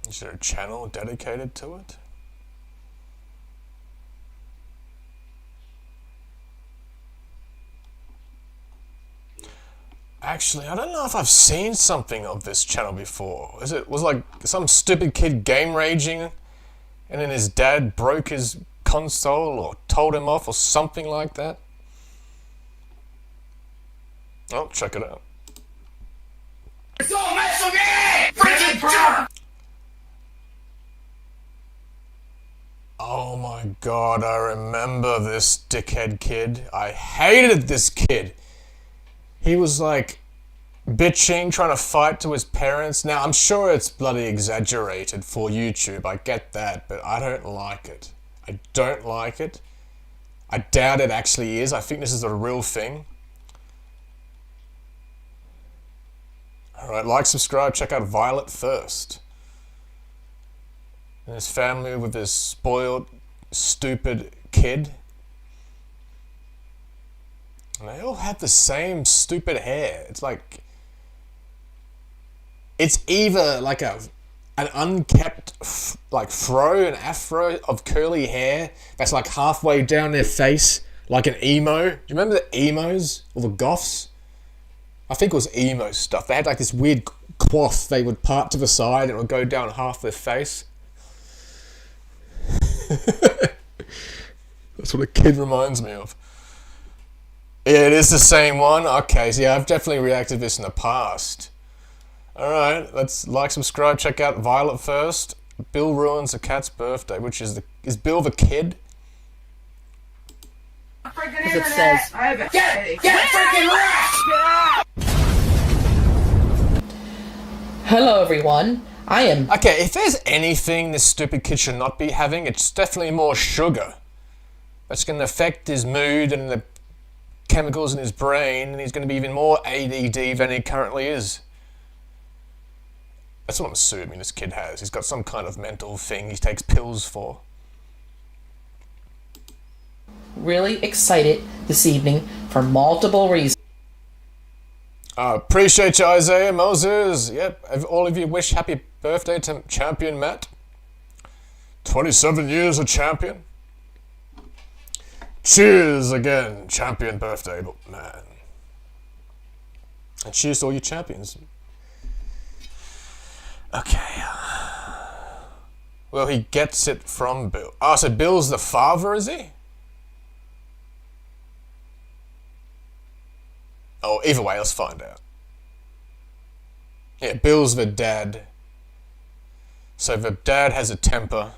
Is there a channel dedicated to it? Actually, I don't know if I've seen something of this channel before. Was like some stupid kid game raging and then his dad broke his console or told him off or something like that? Oh, check it out. Don't mess with me! Freaking jerk! Oh my god, I remember this dickhead kid. I hated this kid. He was like bitching, trying to fight to his parents. Now, I'm sure it's bloody exaggerated for YouTube, I get that, but I don't like it. I don't like it. I doubt it actually is. I think this is a real thing. Alright, like, subscribe, check out Violet first. And his family with this spoiled, stupid kid. And they all have the same stupid hair. It's like... It's either like an unkept an afro of curly hair that's like halfway down their face, like an emo. Do you remember the emos or the goths? I think it was emo stuff. They had like this weird coif they would part to the side and it would go down half their face. That's what a kid reminds me of. Yeah, it is the same one. Okay, so yeah, I've definitely reacted to this in the past. Alright, let's like, subscribe, check out Violet first. Bill ruins a cat's birthday, which is Bill the kid? It says, get freaking wrecked! Hello everyone, I am... Okay, if there's anything this stupid kid should not be having, it's definitely more sugar. That's going to affect his mood and the chemicals in his brain, and he's going to be even more ADD than he currently is. That's what I'm assuming this kid has. He's got some kind of mental thing he takes pills for. really excited this evening for multiple reasons. Appreciate you, Isaiah Moses. Yep, all of you wish happy birthday to Champion Matt. 27 years a champion. Cheers again, champion birthday, man. And cheers to all you champions. Okay. Well, he gets it from Bill. Oh, so Bill's the father, is he? Oh, either way, let's find out. Yeah, Bill's the dad. So the dad has a temper.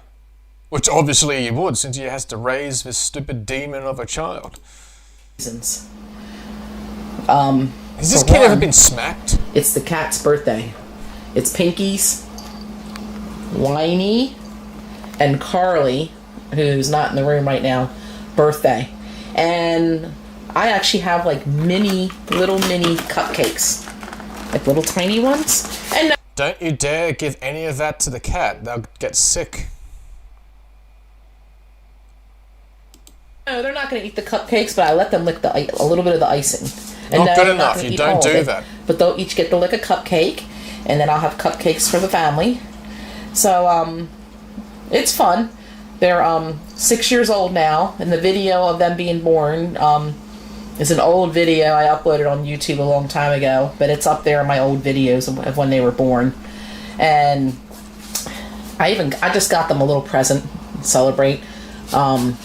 Which obviously he would, since he has to raise this stupid demon of a child. Reasons. Has this kid ever been smacked? It's the cat's birthday. It's Pinky's, Whiny, and Carly, who's not in the room right now, birthday. And I actually have like little mini cupcakes. Like little tiny ones. And don't you dare give any of that to the cat. They'll get sick. No, they're not going to eat the cupcakes, but I let them lick a little bit of the icing. And Not good enough. You don't do that. But they'll each get to lick a cupcake, and then I'll have cupcakes for the family. So, it's fun. They're 6 years old now, and the video of them being born is an old video I uploaded on YouTube a long time ago, but it's up there in my old videos of when they were born. And I just got them a little present to celebrate.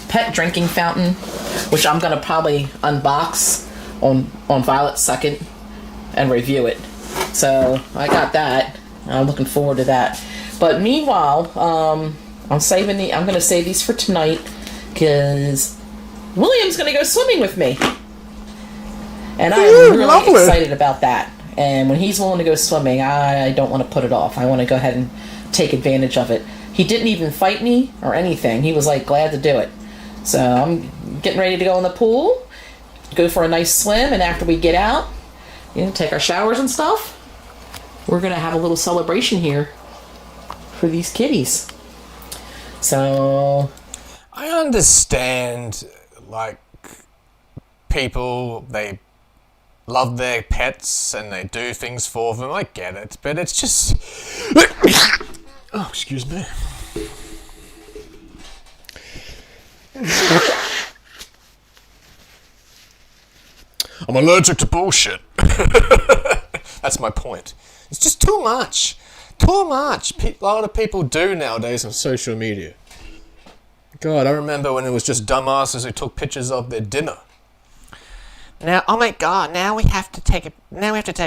Pet drinking fountain, which I'm gonna probably unbox on Violet's second and review it. So I got that. I'm looking forward to that. But meanwhile, I'm gonna save these for tonight because William's gonna go swimming with me, and I'm really excited about that. And when he's willing to go swimming, I don't want to put it off. I want to go ahead and take advantage of it. He didn't even fight me or anything. He was like glad to do it. So I'm getting ready to go in the pool, go for a nice swim, and after we get out, take our showers and stuff, we're gonna have a little celebration here for these kitties. So I understand, like, people, they love their pets and they do things for them. I get it, but it's just oh, excuse me. I'm allergic to bullshit. That's my point. It's just too much. Too much. A lot of people do nowadays on social media. God, I remember when it was just dumbasses who took pictures of their dinner. Now, oh my God! Now we have to take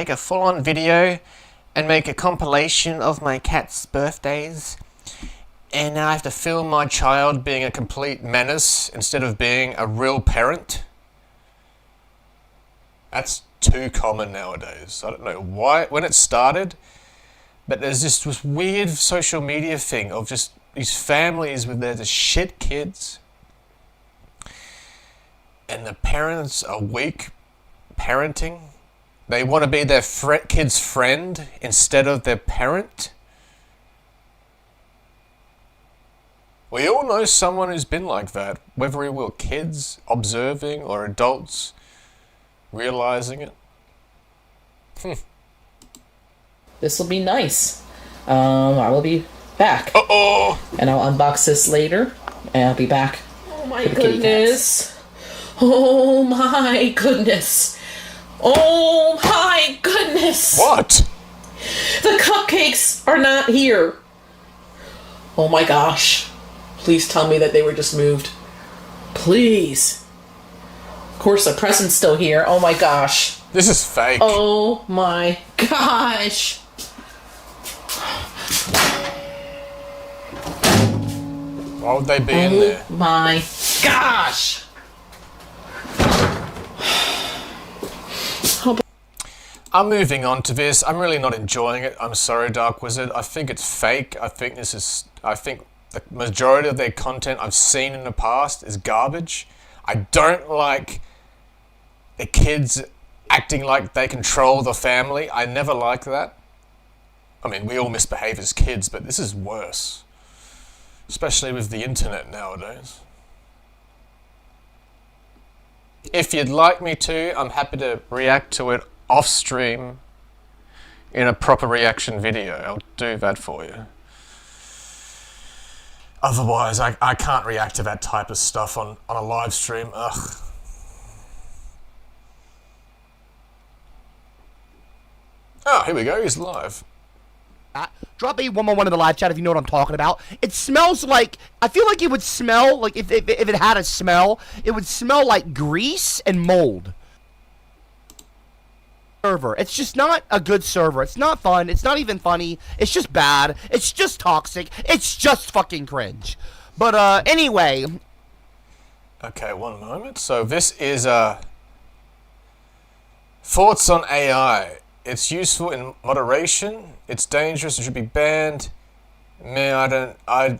a full-on video and make a compilation of my cat's birthdays. And now I have to film my child being a complete menace instead of being a real parent. That's too common nowadays. I don't know why, when it started, but there's just this weird social media thing of just these families with their shit kids, and the parents are weak parenting. They want to be their kid's friend instead of their parent. We all know someone who's been like that, whether it were kids observing or adults realizing it. This will be nice. I will be back. And I'll unbox this later, and I'll be back. Oh my goodness. Oh my goodness. Oh my goodness. What? The cupcakes are not here. Oh my gosh. Please tell me that they were just moved. Please. Of course, the present's still here. Oh my gosh. This is fake. Oh my gosh. Why would they be in there? Oh my gosh. I'm moving on to this. I'm really not enjoying it. I'm sorry, Dark Wizard. I think it's fake. I think the majority of their content I've seen in the past is garbage. I don't like the kids acting like they control the family. I never like that. I mean, we all misbehave as kids, but this is worse. Especially with the internet nowadays. If you'd like me to, I'm happy to react to it off stream in a proper reaction video. I'll do that for you. Otherwise, I can't react to that type of stuff on a live stream. Ugh. Oh, here we go. He's live. Drop a 111 in the live chat if you know what I'm talking about. It smells like, I feel like it would smell, like if it had a smell, it would smell like grease and mold. Server. It's just not a good server. It's not fun. It's not even funny. It's just bad. It's just toxic. It's just fucking cringe. But anyway. Okay, one moment. So this is thoughts on AI. It's useful in moderation. It's dangerous. It should be banned. Man, I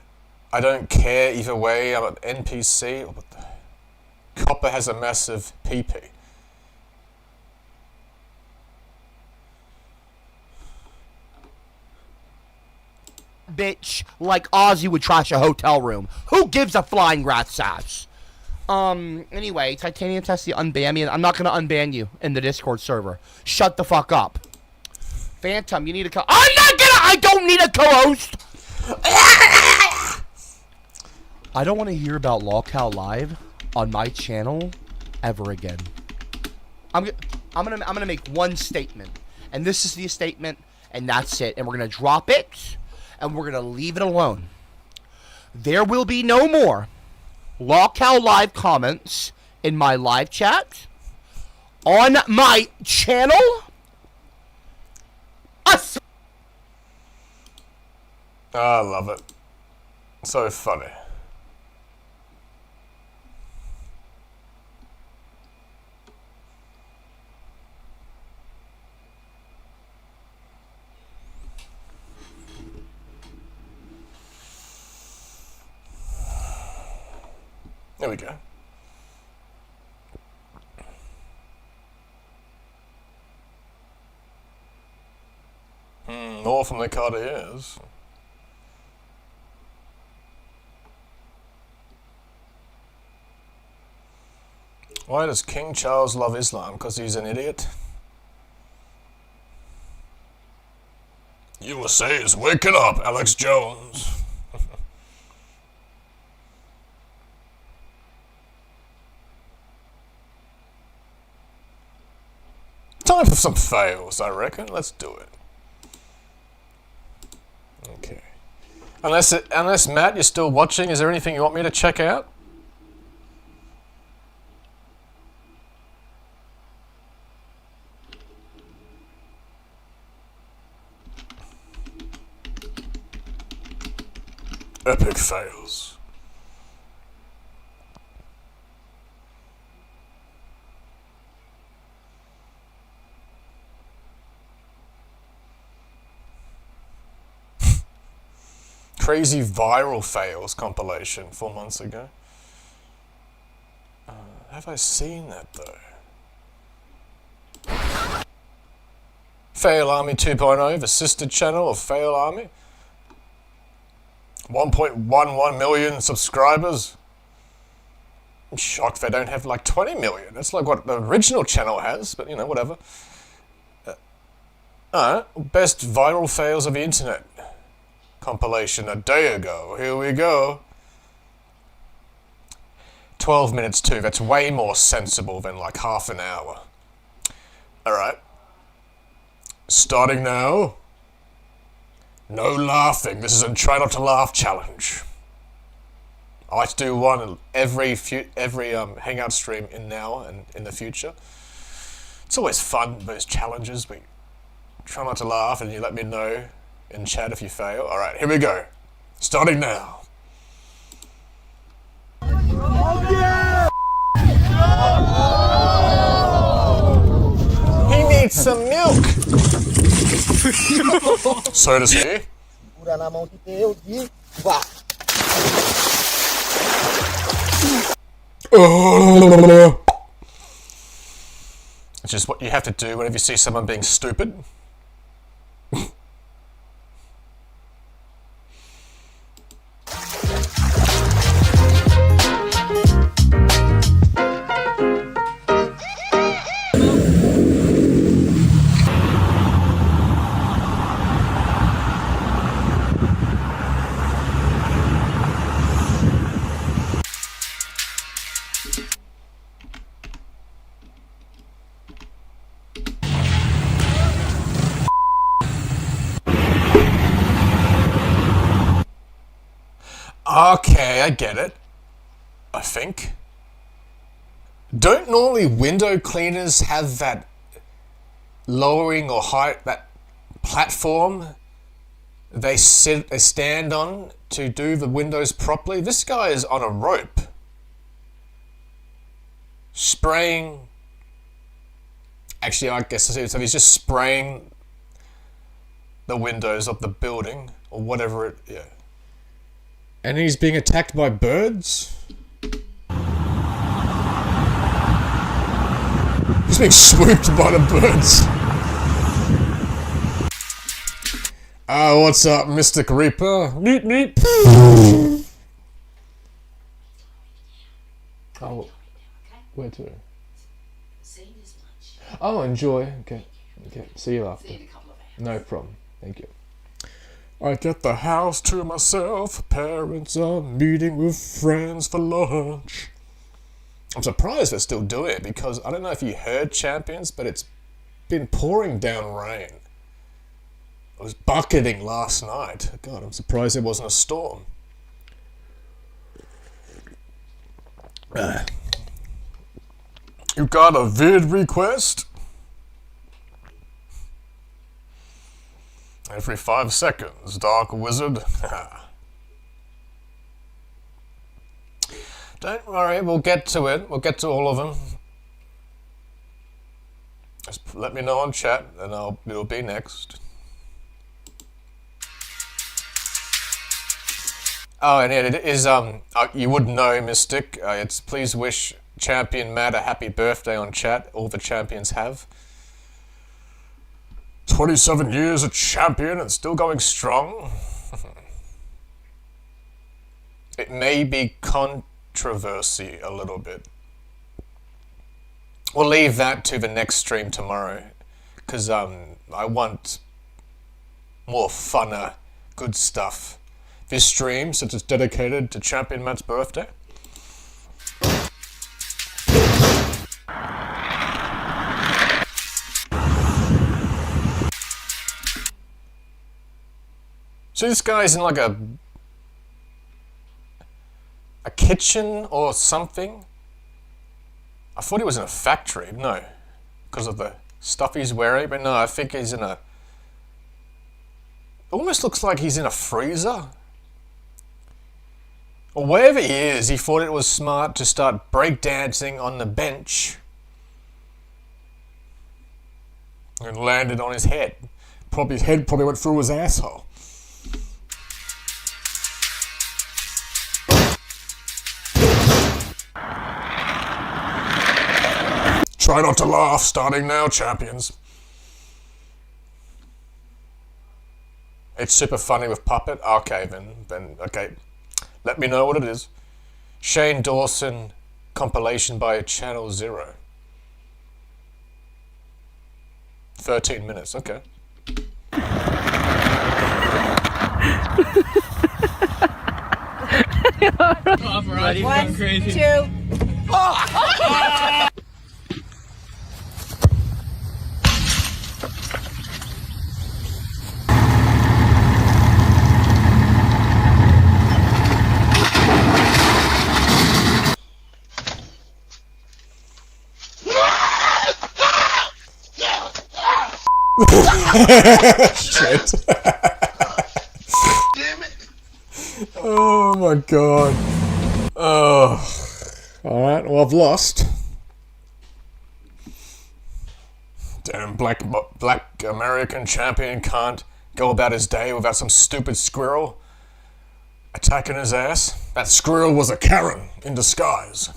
don't care either way. I'm an NPC. Oh, what the? Copper has a massive PP. Bitch, like Ozzy would trash a hotel room. Who gives a flying rat's ass? Anyway, Titanium Tessie unban me, and I'm not gonna unban you in the Discord server. Shut the fuck up. Phantom, you need a I don't need a co-host! I don't want to hear about LawCal Live on my channel ever again. I'm gonna make one statement, and this is the statement, and that's it. And we're gonna drop it, and we're gonna leave it alone. There will be no more LawCal Live comments in my live chat on my channel. I love it. So funny. There we go. More from the Cartiers. Why does King Charles love Islam? Because he's an idiot? USA is waking up, Alex Jones. Time for some fails, I reckon. Let's do it. Okay. Unless Matt, you're still watching, is there anything you want me to check out? Epic fails. Crazy viral fails compilation 4 months ago. Have I seen that though? Fail Army 2.0, the sister channel of Fail Army. 1.11 million subscribers. I'm shocked they don't have like 20 million. That's like what the original channel has, but you know, whatever. Best viral fails of the internet compilation a day ago. Here we go. 12 minutes too. That's way more sensible than like half an hour. Alright. Starting now. No laughing. This is a try not to laugh challenge. I like to do one every hangout stream in now and in the future. It's always fun, those challenges. We try not to laugh and you let me know in chat if you fail. Alright, here we go. Starting now. He needs some milk. So does he. It's just what you have to do whenever you see someone being stupid. Okay, I get it. I think. Don't normally window cleaners have that lowering or height, that platform they stand on to do the windows properly. This guy is on a rope, spraying. Actually, I guess so. He's just spraying the windows of the building or whatever it. Yeah. And he's being attacked by birds. He's being swooped by the birds. What's up, Mystic Reaper? Meep meep. Oh, where to? Oh, enjoy. Okay. See you after. No problem. Thank you. I get the house to myself. Parents are meeting with friends for lunch. I'm surprised they're still doing it because I don't know if you heard, champions, but it's been pouring down rain. It was bucketing last night. God, I'm surprised there wasn't a storm. You got a vid request? Every 5 seconds, Dark Wizard. Don't worry, we'll get to it. We'll get to all of them. Just let me know on chat, and it'll be next. Oh, and it is, you would know, Mystic. It's please wish Champion Matt a happy birthday on chat. All the champions have. 27 years a champion and still going strong. It may be controversy a little bit. We'll leave that to the next stream tomorrow, because I want more funner, good stuff. This stream, since it's dedicated to Champion Matt's birthday. So this guy's in like a kitchen or something. I thought he was in a factory. No, because of the stuff he's wearing. But no, I think he's in a... Almost looks like he's in a freezer. Or wherever he is, he thought it was smart to start breakdancing on the bench. And landed on his head. His head probably went through his asshole. Try not to laugh, starting now, champions. It's super funny with Puppet? Okay, then, okay. Let me know what it is. Shane Dawson compilation by Channel Zero. 13 minutes, okay. Ready? One, Crazy. two. Shit. Damn it. Oh my god. Oh. Alright, well I've lost. Damn black American champion can't go about his day without some stupid squirrel attacking his ass. That squirrel was a Karen in disguise.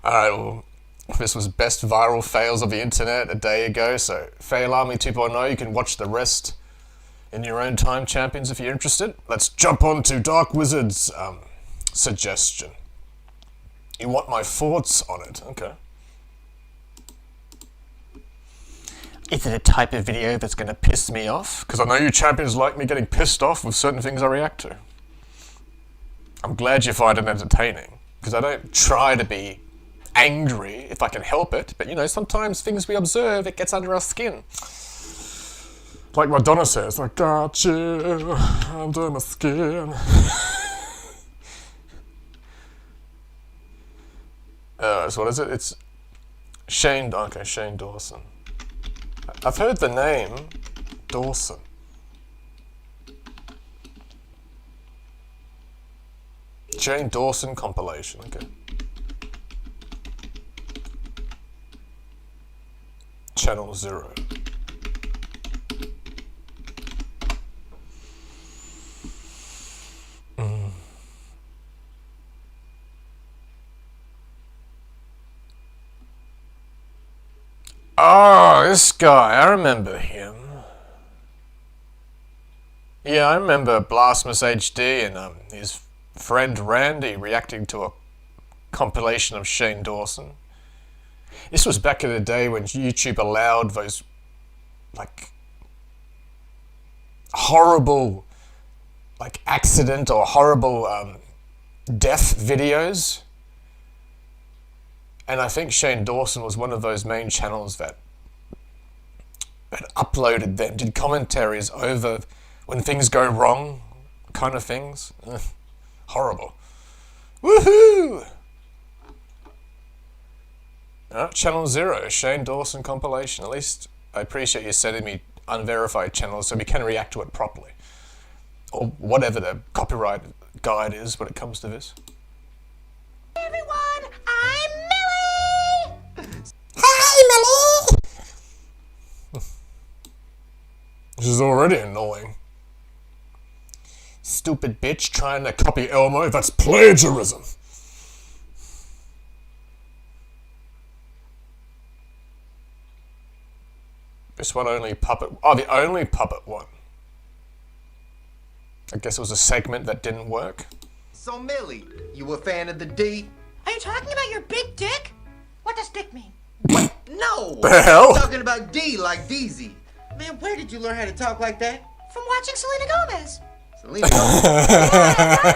Alright, well, this was best viral fails of the internet a day ago, so Fail Army 2.0, you can watch the rest in your own time, champions, if you're interested. Let's jump on to Dark Wizard's suggestion. You want my thoughts on it? Okay. Is it a type of video that's going to piss me off? Because I know you champions like me getting pissed off with certain things I react to. I'm glad you find it entertaining, because I don't try to be angry if I can help it, but you know, sometimes things we observe, it gets under our skin. Like Madonna says, I got you under my skin. So what is it? It's Shane Dawson. I've heard the name Dawson. Shane Dawson compilation, okay. Channel 0. Oh, this guy, I remember him. Yeah, I remember Blasphemous HD and his friend Randy reacting to a compilation of Shane Dawson. This was back in the day when YouTube allowed those, like, horrible, like, accident or horrible death videos. And I think Shane Dawson was one of those main channels that uploaded them, did commentaries over when things go wrong, kind of things. Horrible. Woohoo! Channel 0, Shane Dawson compilation. At least I appreciate you sending me unverified channels so we can react to it properly. Or whatever the copyright guide is when it comes to this. Hey everyone, I'm Millie! Hi, Millie! This is already annoying. Stupid bitch trying to copy Elmo, that's plagiarism. This one only puppet, oh, the only puppet one. I guess it was a segment that didn't work. So Millie, you a fan of the D? Are you talking about your big dick? What does dick mean? No! The hell? I'm talking about D like DZ. Man, where did you learn how to talk like that? From watching Selena Gomez. Selena Gomez?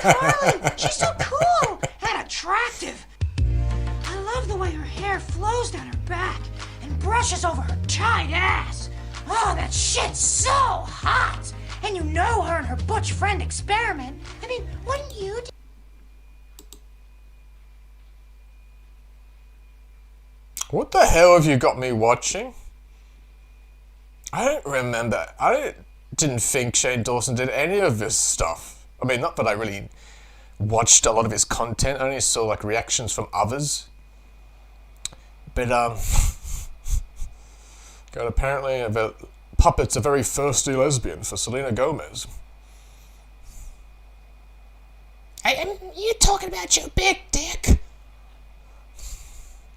Darling, she's so cool and attractive. I love the way her hair flows down her back and brushes over her tight ass. Oh, that shit's so hot. And you know her and her butch friend experiment. I mean, wouldn't you? What the hell have you got me watching? I don't remember. I didn't think Shane Dawson did any of this stuff. I mean, not that I really watched a lot of his content. I only saw like reactions from others. But God, apparently the puppet's a very thirsty lesbian for Selena Gomez. Hey, you talking about your big dick?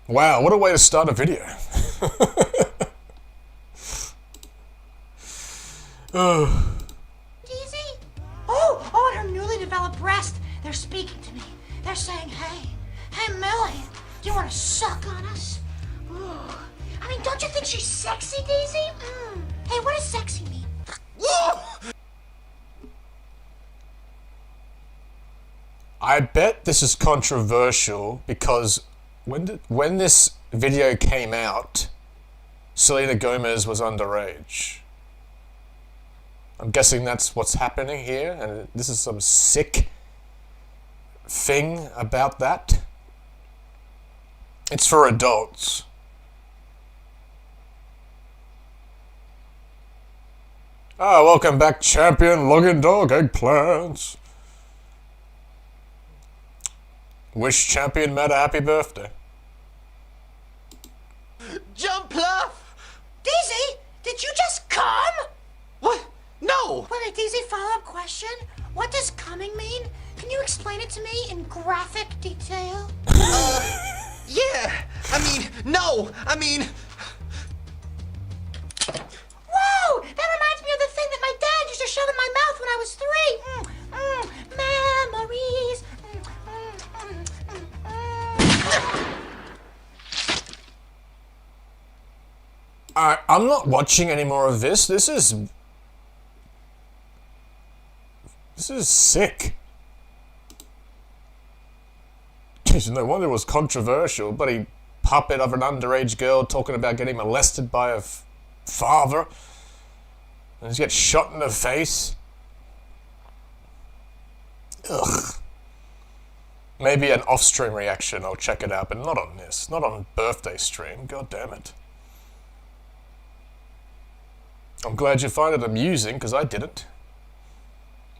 Wow, what a way to start a video. Easy? Oh, and her newly developed breast. They're speaking to me. They're saying, hey, Millie, do you want to suck on us? Ooh. I mean, don't you think she's sexy, Daisy? Hey, what does sexy mean? I bet this is controversial because when this video came out, Selena Gomez was underage. I'm guessing that's what's happening here, and this is some sick thing about that. It's for adults. Ah, welcome back, champion Logan Dog Eggplants. Wish champion Matt a happy birthday. Jump Pluff! Daisy, did you just come? What? No! Wait, Daisy, follow-up question. What does coming mean? Can you explain it to me in graphic detail? Yeah! No! Whoa! That reminds me of the thing that my dad used to shove in my mouth when I was 3. Memories. I'm not watching any more of this. This is sick. Jeez, no wonder it was controversial. Bloody puppet of an underage girl talking about getting molested by a father. And just get shot in the face. Ugh. Maybe an off-stream reaction, I'll check it out, but not on this. Not on birthday stream, god damn it. I'm glad you find it amusing, because I didn't.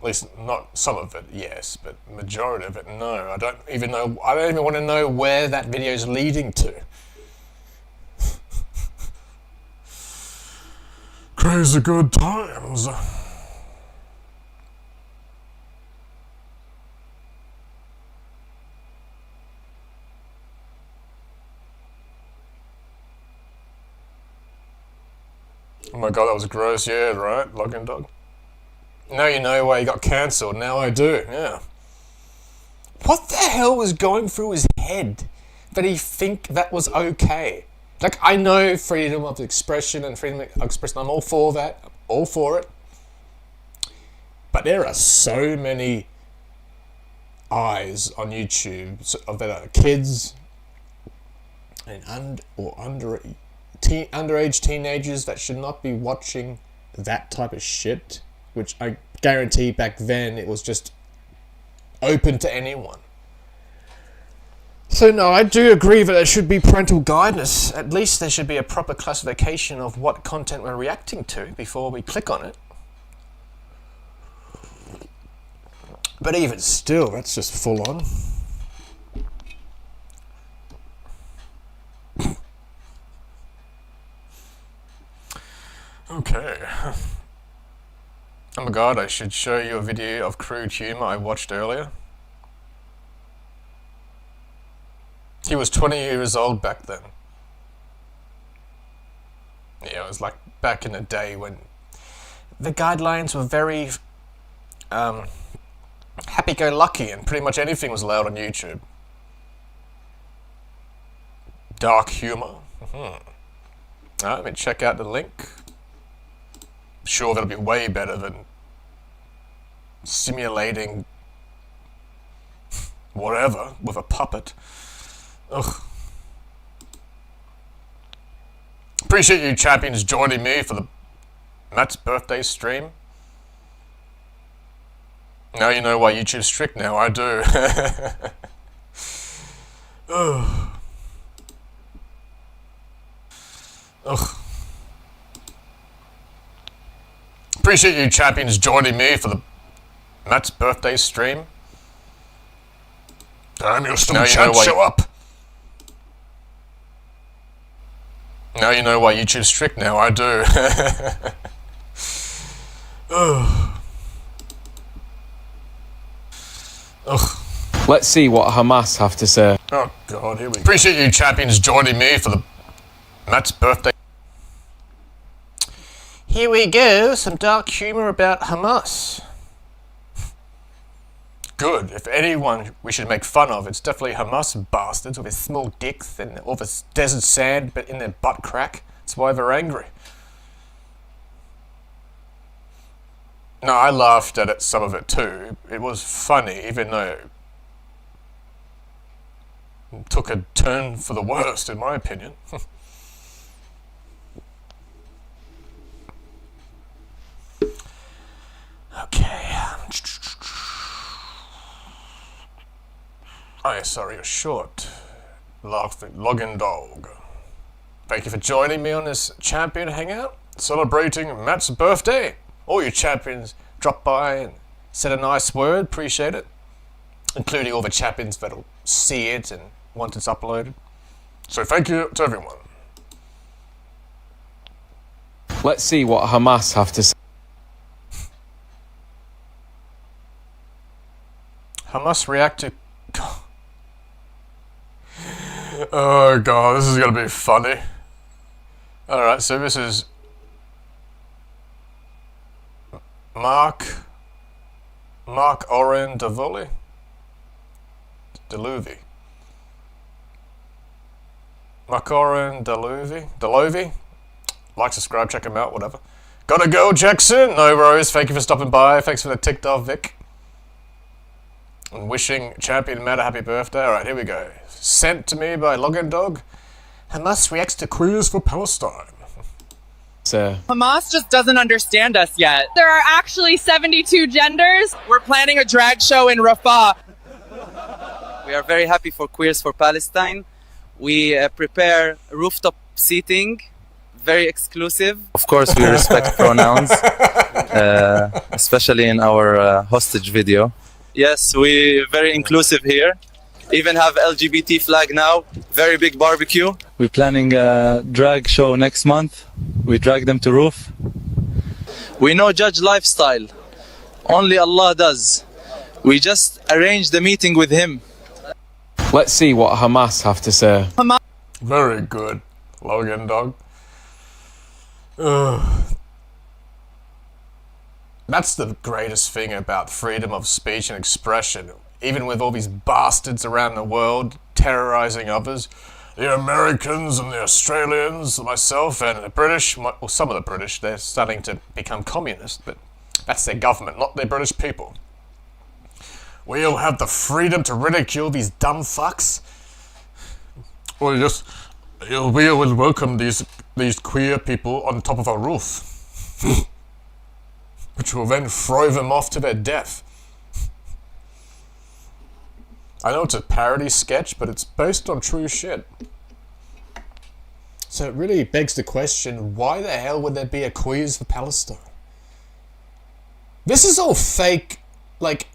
At least not some of it, yes, but majority of it, no. I don't even want to know where that video is leading to. Crazy good times. Oh my god, that was gross, yeah, right, Login Dog? Now you know why he got cancelled, now I do, yeah. What the hell was going through his head that he think that was okay? Like, I know freedom of expression and freedom of expression, I'm all for that, I'm all for it. But there are so many eyes on YouTube that are kids and underage teenagers that should not be watching that type of shit, which I guarantee back then it was just open to anyone. So no, I do agree that there should be parental guidance. At least there should be a proper classification of what content we're reacting to before we click on it. But even still, that's just full on. Okay. Oh my god, I should show you a video of crude humor I watched earlier. He was 20 years old back then. Yeah, it was like back in the day when the guidelines were very happy-go-lucky and pretty much anything was allowed on YouTube. Dark humor. Alright, let me check out the link. Sure, that'll be way better than simulating whatever with a puppet. Ugh. Appreciate you champions joining me for the Matt's birthday stream. Now you know why YouTube's strict now, I do. Ugh. Ugh. Appreciate you champions joining me for the Matt's birthday stream. Damn, you're still chat, show up. Now you know why YouTube's strict now, I do. Ugh. Ugh. Let's see what Hamas have to say. Oh god, here we go. Appreciate you champions joining me for the Matt's birthday. Here we go, some dark humor about Hamas. Good. If anyone we should make fun of, it's definitely Hamas bastards with their small dicks and all this desert sand but in their butt crack. That's why they're angry. No, I laughed at it, some of it too. It was funny, even though it took a turn for the worst, in my opinion. Okay. Oh, yeah, sorry, you're short. Login Dog. Thank you for joining me on this champion hangout, celebrating Matt's birthday. All you champions dropped by and said a nice word, appreciate it. Including all the champions that'll see it and want it's uploaded. So thank you to everyone. Let's see what Hamas have to say. Hamas react to... Oh god, this is gonna be funny. Alright, so this is... Mark Oren Deluvi. Mark Oren Deluvi. Like, subscribe, check him out, whatever. Gotta go, Jackson! No worries, thank you for stopping by. Thanks for the TikTok, Vic. And wishing Champion Matt a happy birthday. Alright, here we go. Sent to me by Login Dog. Hamas reacts to queers for Palestine. Hamas just doesn't understand us yet. There are actually 72 genders. We're planning a drag show in Rafah. We are very happy for Queers for Palestine. We prepare rooftop seating, very exclusive. Of course, we respect pronouns, especially in our hostage video. Yes, we're very inclusive here. Even have LGBT flag now. Very big barbecue. We're planning a drag show next month. We drag them to roof. We know judge lifestyle. Only Allah does. We just arranged the meeting with him. Let's see what Hamas have to say. Very good, Logan Dog. Ugh. That's the greatest thing about freedom of speech and expression. Even with all these bastards around the world terrorizing others, the Americans and the Australians, myself and the British, well, some of the British, they're starting to become communist, but that's their government, not their British people. We all have the freedom to ridicule these dumb fucks. Or we will welcome these queer people on top of our roof, which will then throw them off to their death. I know it's a parody sketch, but it's based on true shit. So it really begs the question, why the hell would there be a quiz for Palestine? This is all fake. Like,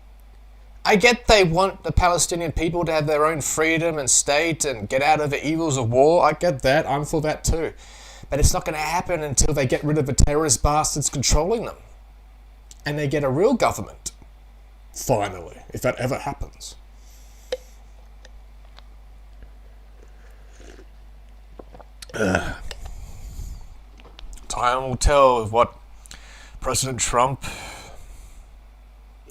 I get they want the Palestinian people to have their own freedom and state and get out of the evils of war. I get that. I'm for that too. But it's not going to happen until they get rid of the terrorist bastards controlling them. And they get a real government. Finally, if that ever happens. Time will tell what President Trump,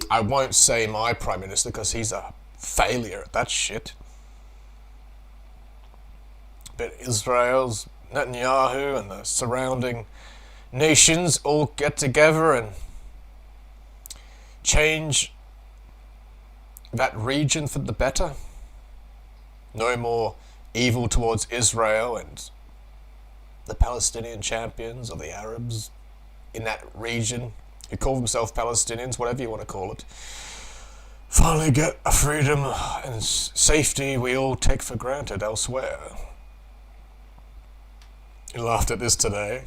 I won't say my Prime Minister because he's a failure at that shit, but Israel's Netanyahu and the surrounding nations all get together and change that region for the better. No more evil towards Israel and the Palestinian champions or the Arabs in that region who call themselves Palestinians, whatever you want to call it, finally get a freedom and safety we all take for granted elsewhere. You laughed at this today.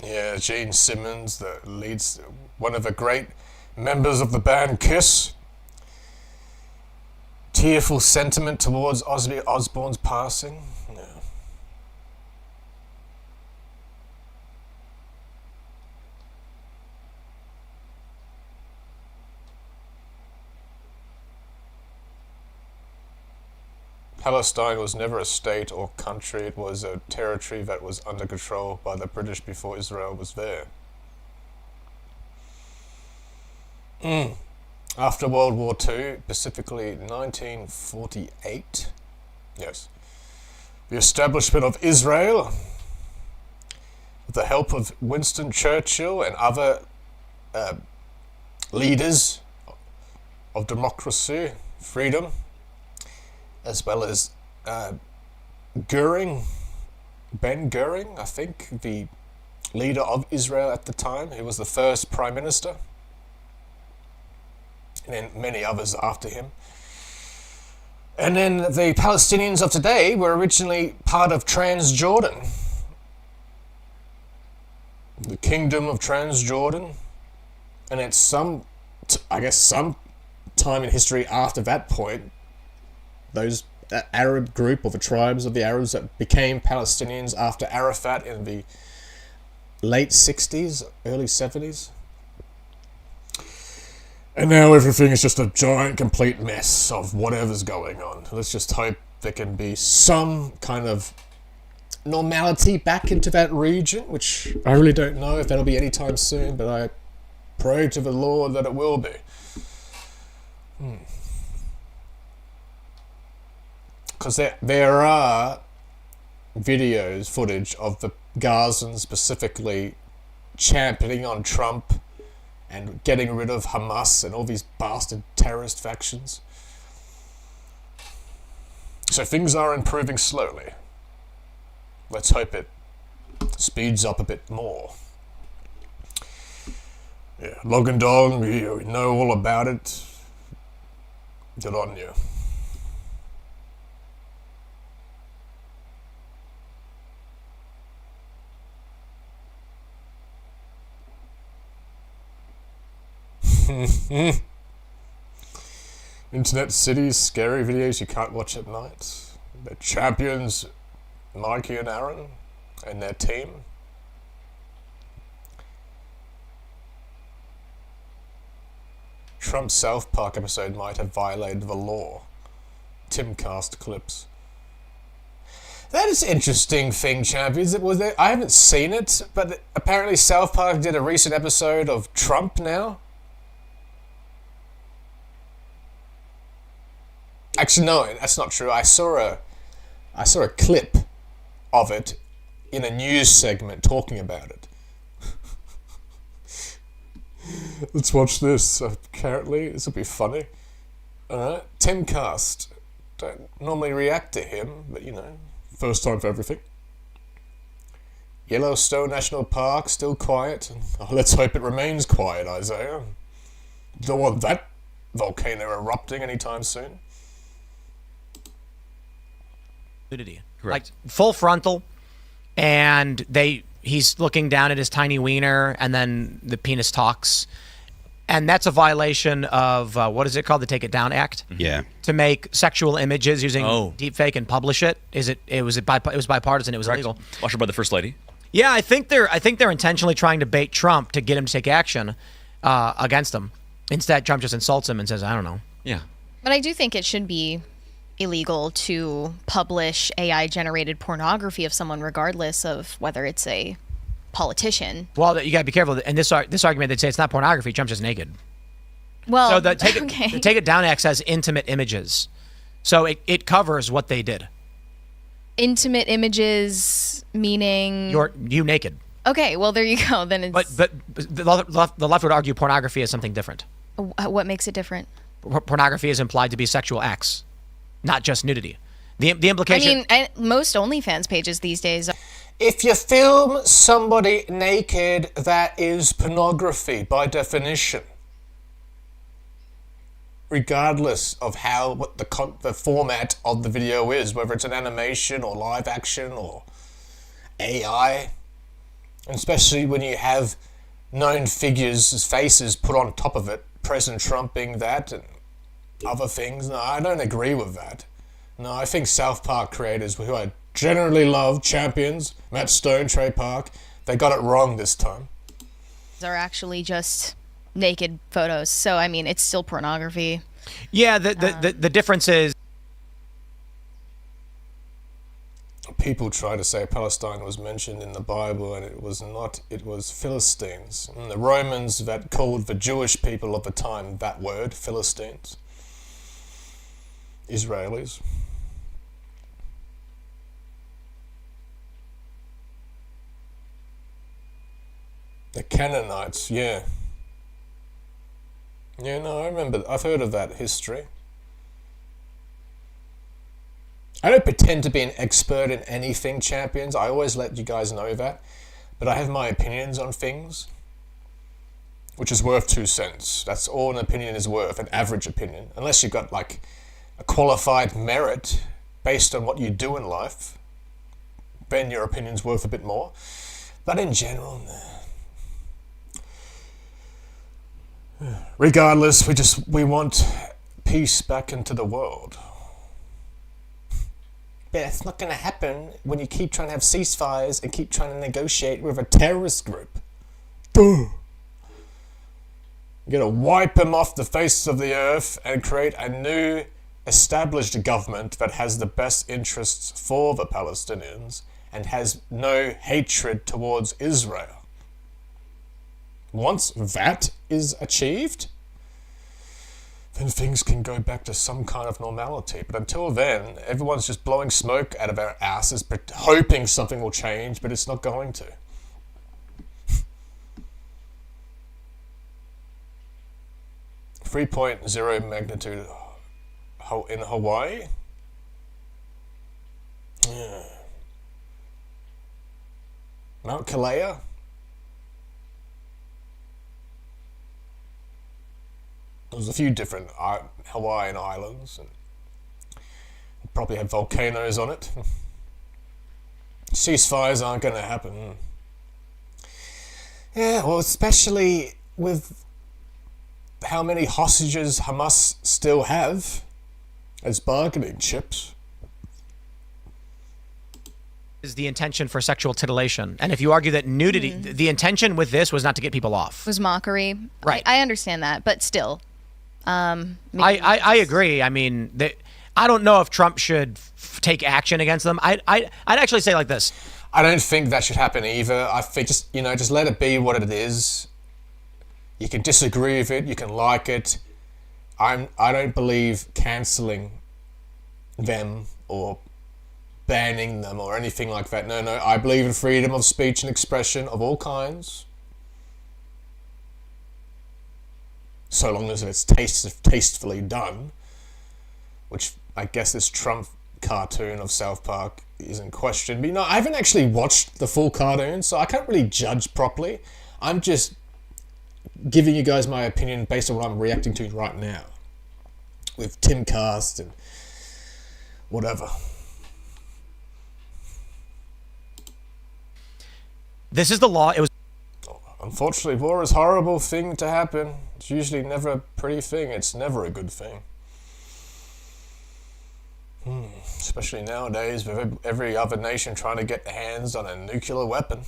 Yeah, Gene Simmons, the leads, one of the great members of the band Kiss. Tearful sentiment towards Ozzy Osbourne's passing. Yeah. Palestine was never a state or country, it was a territory that was under control by the British before Israel was there. After World War II, specifically 1948, yes, the establishment of Israel, with the help of Winston Churchill and other leaders of democracy, freedom, as well as Goering, Ben Goering, I think, the leader of Israel at the time, who was the first prime minister, and then many others after him. And then the Palestinians of today were originally part of Transjordan, the Kingdom of Transjordan, and it's some time in history after that point, those Arab group or the tribes of the Arabs that became Palestinians after Arafat in the late 60s, early 70s. And now everything is just a giant, complete mess of whatever's going on. Let's just hope there can be some kind of normality back into that region, which I really don't know if that'll be anytime soon, but I pray to the Lord that it will be. Because there are videos, footage of the Gazans specifically championing on Trump and getting rid of Hamas and all these bastard terrorist factions. So things are improving slowly. Let's hope it speeds up a bit more. Yeah, Logan Dog, we know all about it. Good on you. Internet cities, scary videos you can't watch at night. The champions, Mikey and Aaron, and their team. Trump's South Park episode might have violated the law. Timcast clips. That is an interesting thing, champions. I haven't seen it, but apparently South Park did a recent episode of Trump now. Actually, no, that's not true. I saw a clip of it in a news segment talking about it. Let's watch this. Apparently, this will be funny. Alright, Timcast. Don't normally react to him, but you know, first time for everything. Yellowstone National Park, still quiet. Oh, let's hope it remains quiet, Isaiah. Don't want that volcano erupting anytime soon. Nudity. Like full frontal, and he's looking down at his tiny wiener, and then the penis talks, and that's a violation of what is it called, the Take It Down Act? Yeah. To make sexual images using deepfake and publish it. It was bipartisan. It was illegal. Ushered by the First Lady. Yeah, I think they're intentionally trying to bait Trump to get him to take action against him. Instead, Trump just insults him and says, "I don't know." Yeah. But I do think it should be illegal to publish AI-generated pornography of someone, regardless of whether it's a politician. Well, you gotta be careful. And this argument, they'd say it's not pornography. Trump's just naked. Well, so the Take It Down Act says intimate images, so it covers what they did. Intimate images meaning you naked. Okay, well there you go. Then it's. But the left would argue pornography is something different. What makes it different? Pornography is implied to be sexual acts, not just nudity. The implication. I mean, most OnlyFans pages these days. If you film somebody naked, that is pornography by definition. Regardless of what the format of the video is, whether it's an animation or live action or AI, and especially when you have known figures' faces put on top of it, President Trump being that and other things. No, I don't agree with that. No, I think South Park creators, who I generally love, champions, Matt Stone, Trey Park, they got it wrong this time. Are actually just naked photos, so I mean it's still pornography. Yeah, the difference is people try to say Palestine was mentioned in the Bible, and it was not. It was Philistines, and the Romans that called the Jewish people of the time that word, Philistines. Israelis. The Canaanites, yeah. Yeah, no, I remember. I've heard of that history. I don't pretend to be an expert in anything, champions. I always let you guys know that. But I have my opinions on things, which is worth 2 cents. That's all an opinion is worth, an average opinion. Unless you've got, like, a qualified merit based on what you do in life, then your opinion's worth a bit more. But in general, regardless, we want peace back into the world. But it's not going to happen when you keep trying to have ceasefires and keep trying to negotiate with a terrorist group. Duh. You're going to wipe them off the face of the earth and create a new established government that has the best interests for the Palestinians and has no hatred towards Israel. Once that is achieved, then things can go back to some kind of normality. But until then, everyone's just blowing smoke out of our asses, hoping something will change, but it's not going to. .0 magnitude in Hawaii? Yeah. Mount Kalea? There's a few different Hawaiian islands, and probably have volcanoes on it. Ceasefires aren't going to happen. Yeah, well, especially with how many hostages Hamas still have as bargaining chips. Is the intention for sexual titillation. And if you argue that nudity, the intention with this was not to get people off. Was mockery. Right. I understand that, but still. I agree. I mean, I don't know if Trump should take action against them. I'd actually say like this. I don't think that should happen either. I think just let it be what it is. You can disagree with it. You can like it. I don't believe cancelling them or banning them or anything like that. No, I believe in freedom of speech and expression of all kinds. So long as it's tastefully done. Which I guess this Trump cartoon of South Park is in question. But I haven't actually watched the full cartoon, so I can't really judge properly. I'm just giving you guys my opinion based on what I'm reacting to right now. With Timcast and whatever. This is the law. It was. Unfortunately, war is a horrible thing to happen. It's usually never a pretty thing. It's never a good thing. Especially nowadays with every other nation trying to get their hands on a nuclear weapon.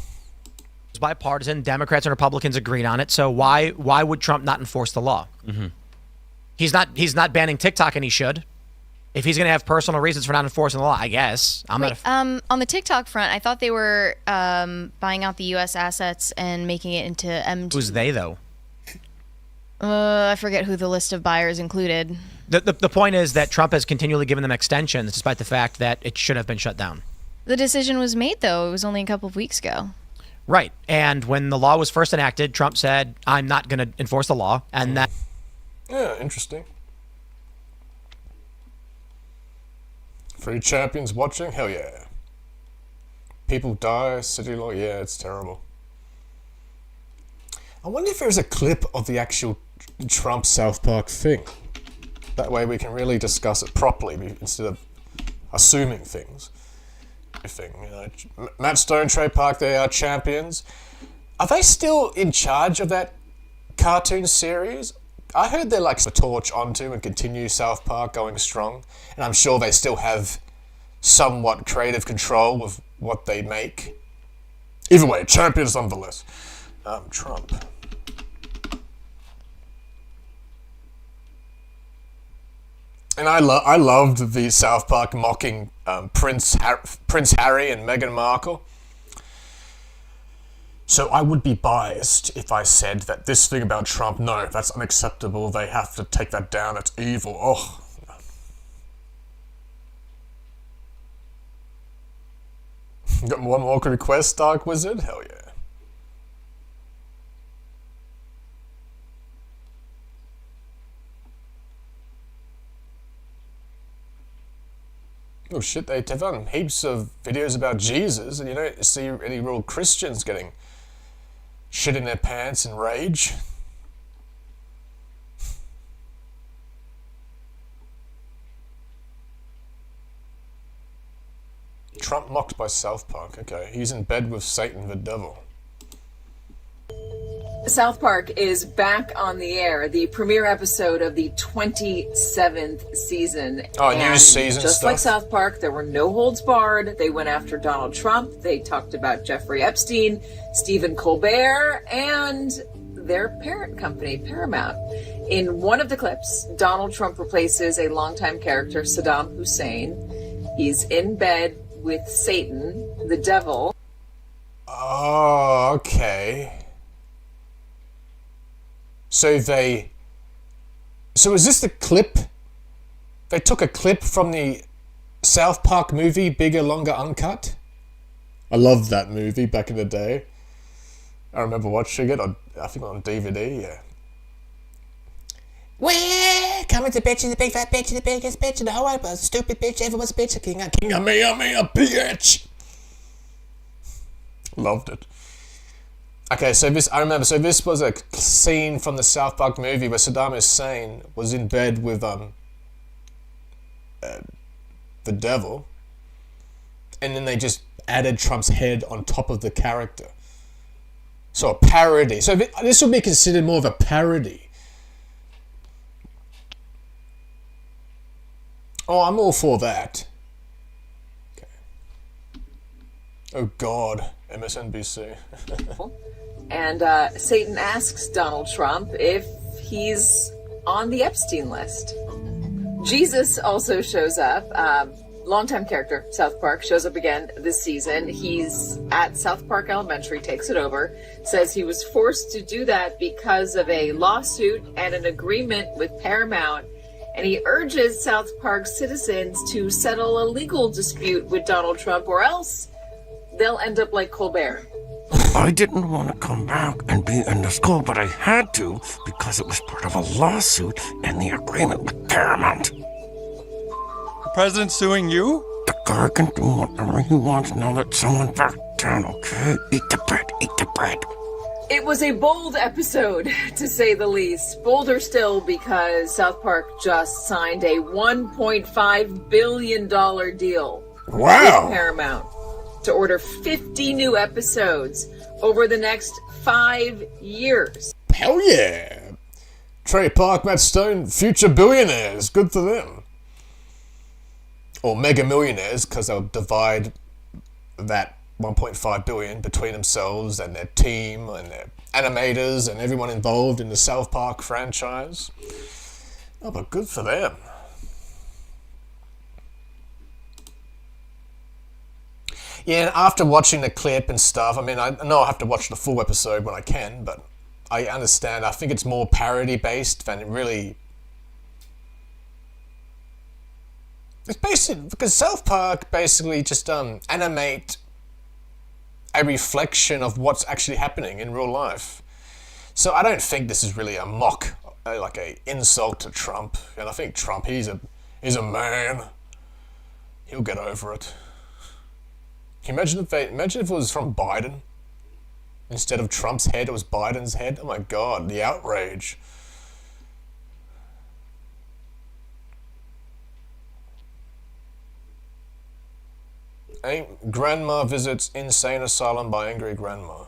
It's bipartisan. Democrats and Republicans agreed on it. So why would Trump not enforce the law? Mm-hmm. He's not banning TikTok, and he should. If he's going to have personal reasons for not enforcing the law, I guess. On the TikTok front, I thought they were buying out the U.S. assets and making it into MT. Who's they, though? I forget who the list of buyers included. The point is that Trump has continually given them extensions, despite the fact that it should have been shut down. The decision was made, though. It was only a couple of weeks ago. Right. And when the law was first enacted, Trump said, I'm not going to enforce the law. And that... Yeah, interesting. Free champions watching? Hell yeah. People die, city law? Yeah, it's terrible. I wonder if there's a clip of the actual Trump South Park thing. That way we can really discuss it properly instead of assuming things. Matt Stone, Trey Park, they are champions. Are they still in charge of that cartoon series? I heard they're like the torch onto and continue South Park going strong. And I'm sure they still have somewhat creative control with what they make. Either way, champions nonetheless. Trump. And I loved the South Park mocking Prince Harry and Meghan Markle. So I would be biased if I said that this thing about Trump, no, that's unacceptable. They have to take that down. It's evil. Oh. Got one more request, Dark Wizard? Hell yeah. Oh shit, they've done heaps of videos about Jesus, and you don't see any real Christians getting shit in their pants in rage. Trump mocked by South Park. Okay, he's in bed with Satan the devil. South Park is back on the air, the premiere episode of the 27th season. Oh, new season just stuff. like South Park, there were no holds barred. They went after Donald Trump. They talked about Jeffrey Epstein, Stephen Colbert, and their parent company, Paramount. In one of the clips, Donald Trump replaces a longtime character, Saddam Hussein. He's in bed with Satan, the devil. Oh, okay. So is this the clip? They took a clip from the South Park movie, Bigger, Longer, Uncut? I loved that movie back in the day. I remember watching it on, I think on DVD, yeah. Well, coming to bitch, the big fat bitch, the biggest bitch in the whole world, stupid bitch, everyone's a bitch, a king of me, a bitch. Loved it. Okay, so this, I remember, so this was a scene from the South Park movie where Saddam Hussein was in bed with the devil, and then they just added Trump's head on top of the character. So a parody. So this would be considered more of a parody. Oh, I'm all for that. Okay. Oh God, MSNBC. And Satan asks Donald Trump if he's on the Epstein list. Jesus also shows up. Longtime character, South Park, shows up again this season. He's at South Park Elementary, takes it over, says he was forced to do that because of a lawsuit and an agreement with Paramount. And he urges South Park citizens to settle a legal dispute with Donald Trump, or else they'll end up like Colbert. I didn't want to come back and be in the school, but I had to because it was part of a lawsuit and the agreement with Paramount. The president's suing you? The guy can do whatever he wants now that someone back down, okay? Eat the bread, eat the bread. It was a bold episode, to say the least. Bolder still because South Park just signed a $1.5 billion deal Wow. with Paramount to order 50 new episodes over the next 5 years. Hell yeah! Trey Park, Matt Stone, future billionaires. Good for them. Or mega millionaires, because they'll divide that 1.5 billion between themselves and their team and their animators and everyone involved in the South Park franchise. Oh, but good for them. Yeah, and after watching the clip and stuff, I mean, I know I'll have to watch the full episode when I can, but I understand. I think it's more parody-based than it really... It's basically... Because South Park basically just animate a reflection of what's actually happening in real life. So I don't think this is really a mock, like a insult to Trump. And I think Trump, he's a man. He'll get over it. Can you imagine if it was from Biden? Instead of Trump's head, it was Biden's head? Oh my God, the outrage. Grandma visits insane asylum by angry grandma.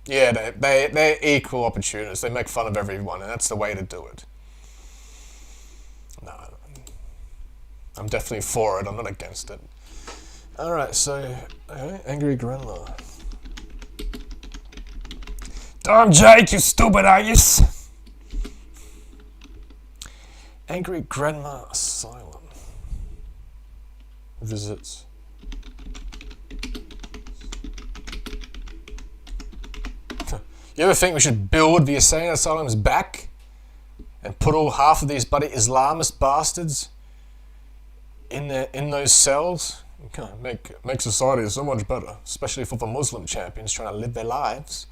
Yeah, they're equal opportunists. They make fun of everyone, and that's the way to do it. No, I'm definitely for it. I'm not against it. Alright, so... Okay, angry grandma. Damn, Jake, you stupid ass! Angry grandma asylum. Visits. You ever think we should build the insane asylums back? And put all half of these bloody Islamist bastards in those cells? Okay, make society so much better, especially for the Muslim champions trying to live their lives.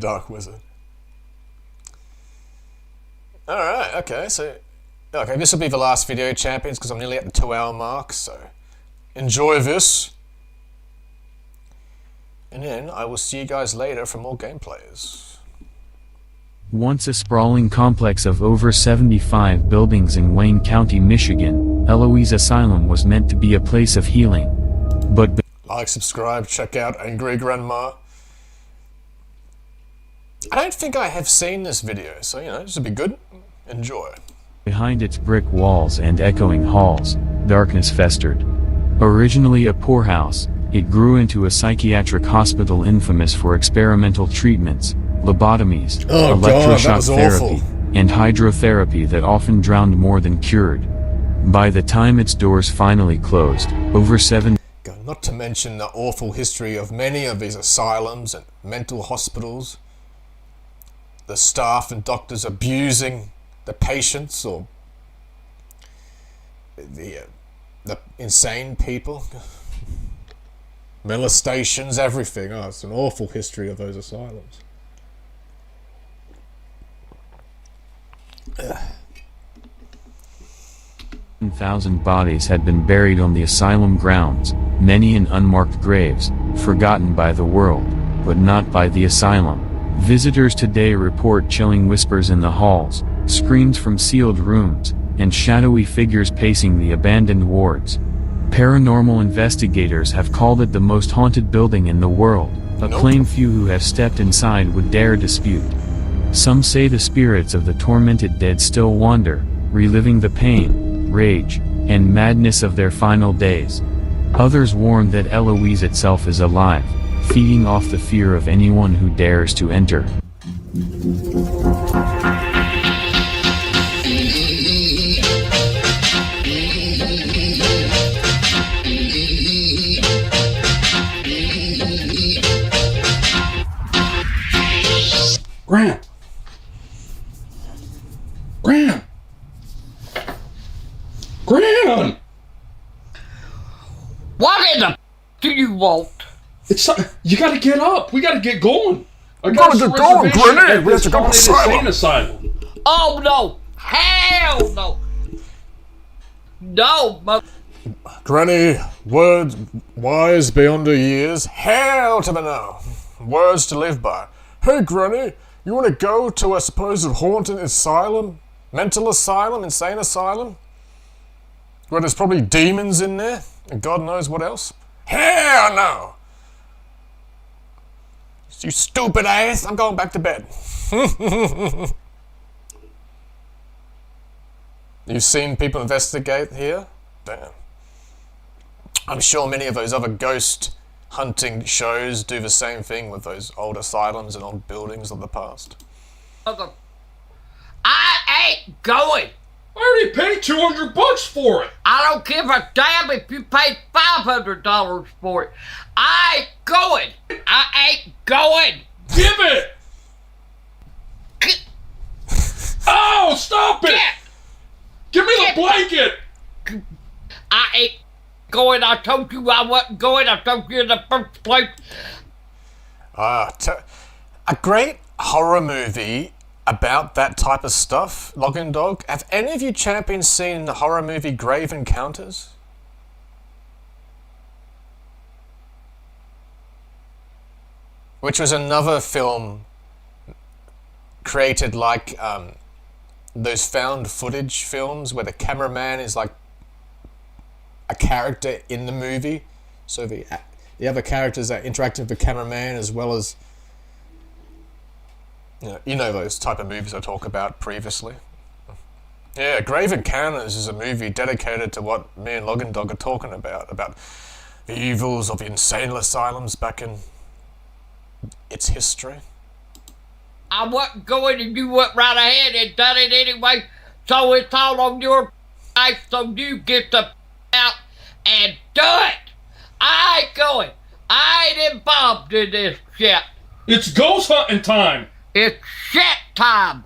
Dark Wizard. Alright, okay, so... Okay, this will be the last video, champions, because I'm nearly at the 2-hour mark, so... Enjoy this. And then I will see you guys later for more gameplays. Once a sprawling complex of over 75 buildings in Wayne County, Michigan, Eloise Asylum was meant to be a place of healing. But like, subscribe, check out Angry Grandma. I don't think I have seen this video, so you know, this will be good. Enjoy. behind its brick walls and echoing halls, darkness festered. Originally a poorhouse, it grew into a psychiatric hospital infamous for experimental treatments, lobotomies, electroshock therapy, and hydrotherapy that often drowned more than cured. By the time its doors finally closed, over 7 Not to mention the awful history of many of these asylums and mental hospitals. The staff and doctors abusing the patients or the insane people. Molestations, everything. Oh, it's an awful history of those asylums. 7,000 bodies had been buried on the asylum grounds, many in unmarked graves, forgotten by the world, but not by the asylum. Visitors today report chilling whispers in the halls, screams from sealed rooms, and shadowy figures pacing the abandoned wards. Paranormal investigators have called it the most haunted building in the world, a claim few who have stepped inside would dare dispute. Some say the spirits of the tormented dead still wander, reliving the pain, rage, and madness of their final days. Others warn that Eloise itself is alive, feeding off the fear of anyone who dares to enter. Grant! Grant! Grant! What in the do you want? It's you gotta get up. We gotta get going. I gotta got get going, Granny. We have to go to insane asylum. Oh no! Hell no! No, mother. Granny, words wise beyond her years. Hell to the no. Words to live by. Hey, Granny, you want to go to a supposed haunted asylum? Mental asylum? Insane asylum? Where there's probably demons in there? And God knows what else? Hell no! You stupid ass, I'm going back to bed. You've seen people investigate here? Damn. I'm sure many of those other ghost hunting shows do the same thing with those old asylums and old buildings of the past. I ain't going. I already paid $200 for it. I don't give a damn if you paid $500 for it. I ain't going. I ain't going. Give it. Oh, stop it. Give me the blanket. I ain't going. I told you I wasn't going. I told you in the first place. A great horror movie about that type of stuff, Logging Dog. Have any of you champions seen the horror movie Grave Encounters? Which was another film created like those found footage films where the cameraman is like a character in the movie. So the other characters are interacting with the cameraman as well as you know those type of movies I talked about previously. Yeah, Grave Encounters is a movie dedicated to what me and Logging Dog are talking about the evils of the insane asylums back in its history. I wasn't going and you went right ahead and done it anyway, so it's all on your life, so you get the out and do it. I ain't going. I ain't involved in this shit. It's ghost hunting time. It's shit time.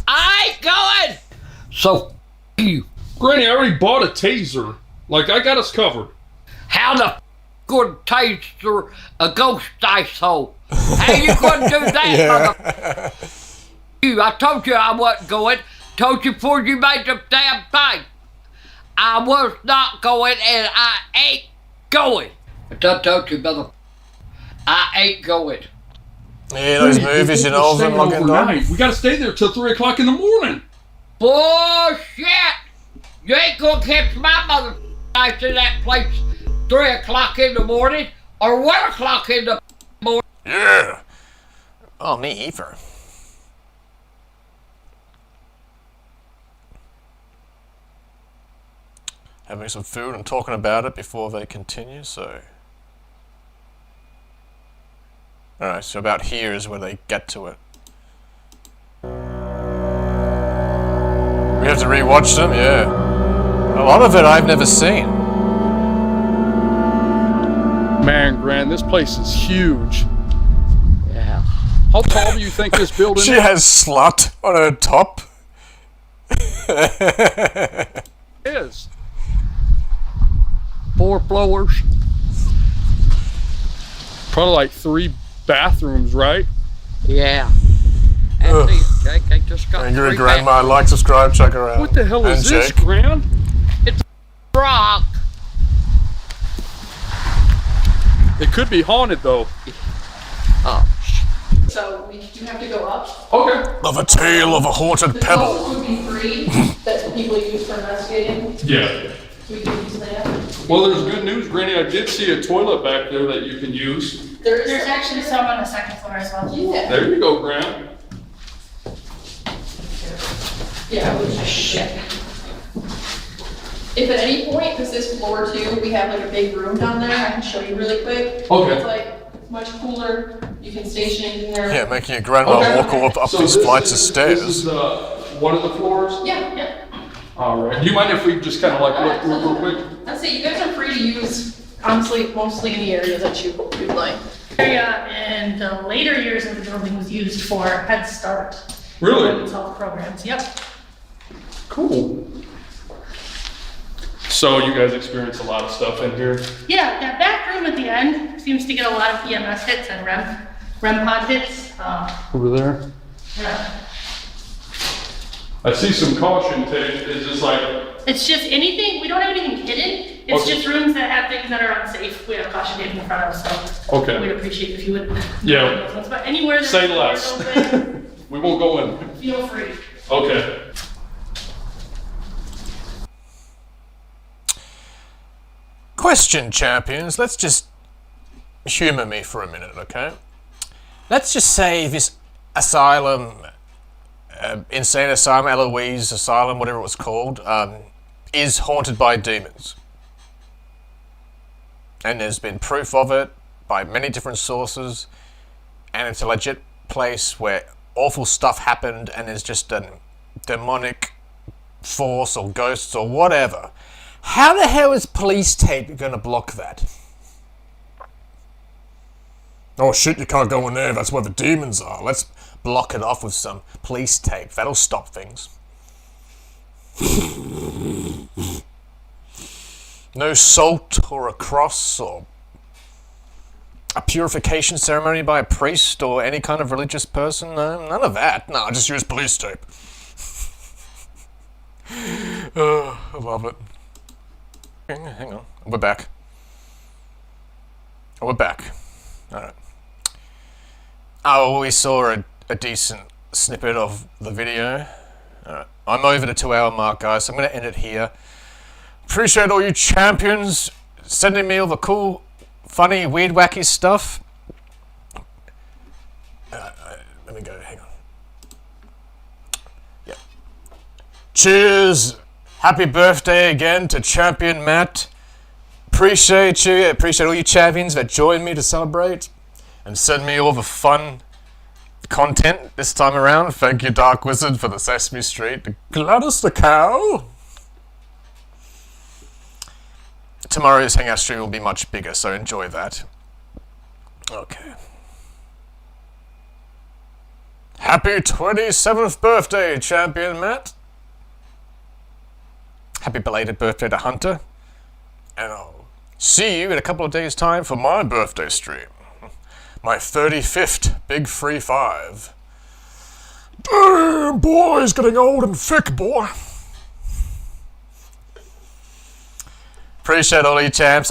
I ain't going. So, you. Granny, I already bought a taser. Like, I got us covered. How the good taser a ghost asshole? How you gonna do that, mother? You, I told you I wasn't going. Told you before you made the damn thing. I was not going and I ain't going. I done told you, mother. I ain't going. Yeah, those movies, you know, of them, Logging Dog. We gotta stay there till 3 o'clock in the morning. Bullshit! You ain't gonna catch my mother ass in that place 3 o'clock in the morning or 1 o'clock in the morning. Yeah. Oh, me either. Having some food and talking about it before they continue, so... Alright, so about here is where they get to it. We have to rewatch them, yeah. A lot of it I've never seen. Man, Gran, this place is huge. Yeah. How tall do you think this building is? She has slut on her top. Is 4 floors. probably like 3 bathrooms, right? Yeah. And Jake, I just got Angry 3 Grandma, like, subscribe, check her out. What the hell is And this, Jake. Gran? It's It could be haunted though. So we do have to go up. Okay. Of a tale of a haunted The pebble. telescope would be free that people use for investigating. Yeah. We can use that. Well, there's good news, Granny. I did see a toilet back there that you can use. There's actually some on the second floor as well. Yeah. There you go, Grant. Yeah, which is shit. If at any point, this is floor 2, we have like a big room down there, I can show you really quick. Okay. It's like much cooler, you can station it in there. Yeah, making your grandma walk all up So these this flights of is- stairs. This is one of the floors? Yeah, yeah. All right. Do you mind if we just kind of like look real quick? That's it, you guys are free to use, honestly, mostly in the areas that you'd like. Area in the later years of the building was used for Head Start. Really? Women's health programs, yep. Cool. So you guys experience a lot of stuff in here? Yeah, that back room at the end seems to get a lot of EMS hits and REM pod hits. Over there? Yeah. I see some caution tape. Is this like... It's just anything, we don't have anything hidden. It's Okay. just rooms that have things that are unsafe. We have caution tape in the front of us, so Okay. we'd appreciate if you would. Yeah. But anywhere there's Say doors less. open, We won't go in. feel free. Okay. Question, champions. Let's just humor me for a minute, okay? Let's just say this asylum, insane asylum, Eloise asylum, whatever it was called, is haunted by demons. And there's been proof of it by many different sources, and it's a legit place where awful stuff happened, and there's just a demonic force or ghosts or whatever. How the hell is police tape gonna block that? Oh shit, you can't go in there, that's where the demons are. Let's block it off with some police tape. That'll stop things. No salt or a cross or a purification ceremony by a priest or any kind of religious person? No, none of that. No, just use police tape. I love it. Hang on. We're back. We're back. Alright. Oh, we saw a decent snippet of the video. Alright. I'm over the 2-hour mark, guys, so I'm going to end it here. Appreciate all you champions sending me all the cool, funny, weird, wacky stuff. Let me go, hang on. Yeah. Cheers! Happy birthday again to Champion Matt. Appreciate you. Appreciate all you champions that joined me to celebrate and send me all the fun content this time around. Thank you, Dark Wizard, for the Sesame Street. Gladys the cow. Tomorrow's Hangout stream will be much bigger, so enjoy that. Okay. Happy 27th birthday, Champion Matt. Happy belated birthday to Hunter. And I'll see you in a couple of days' time for my birthday stream. My 35th Big Free 5. Damn, boy, he's getting old and thick, boy. Appreciate all you champs.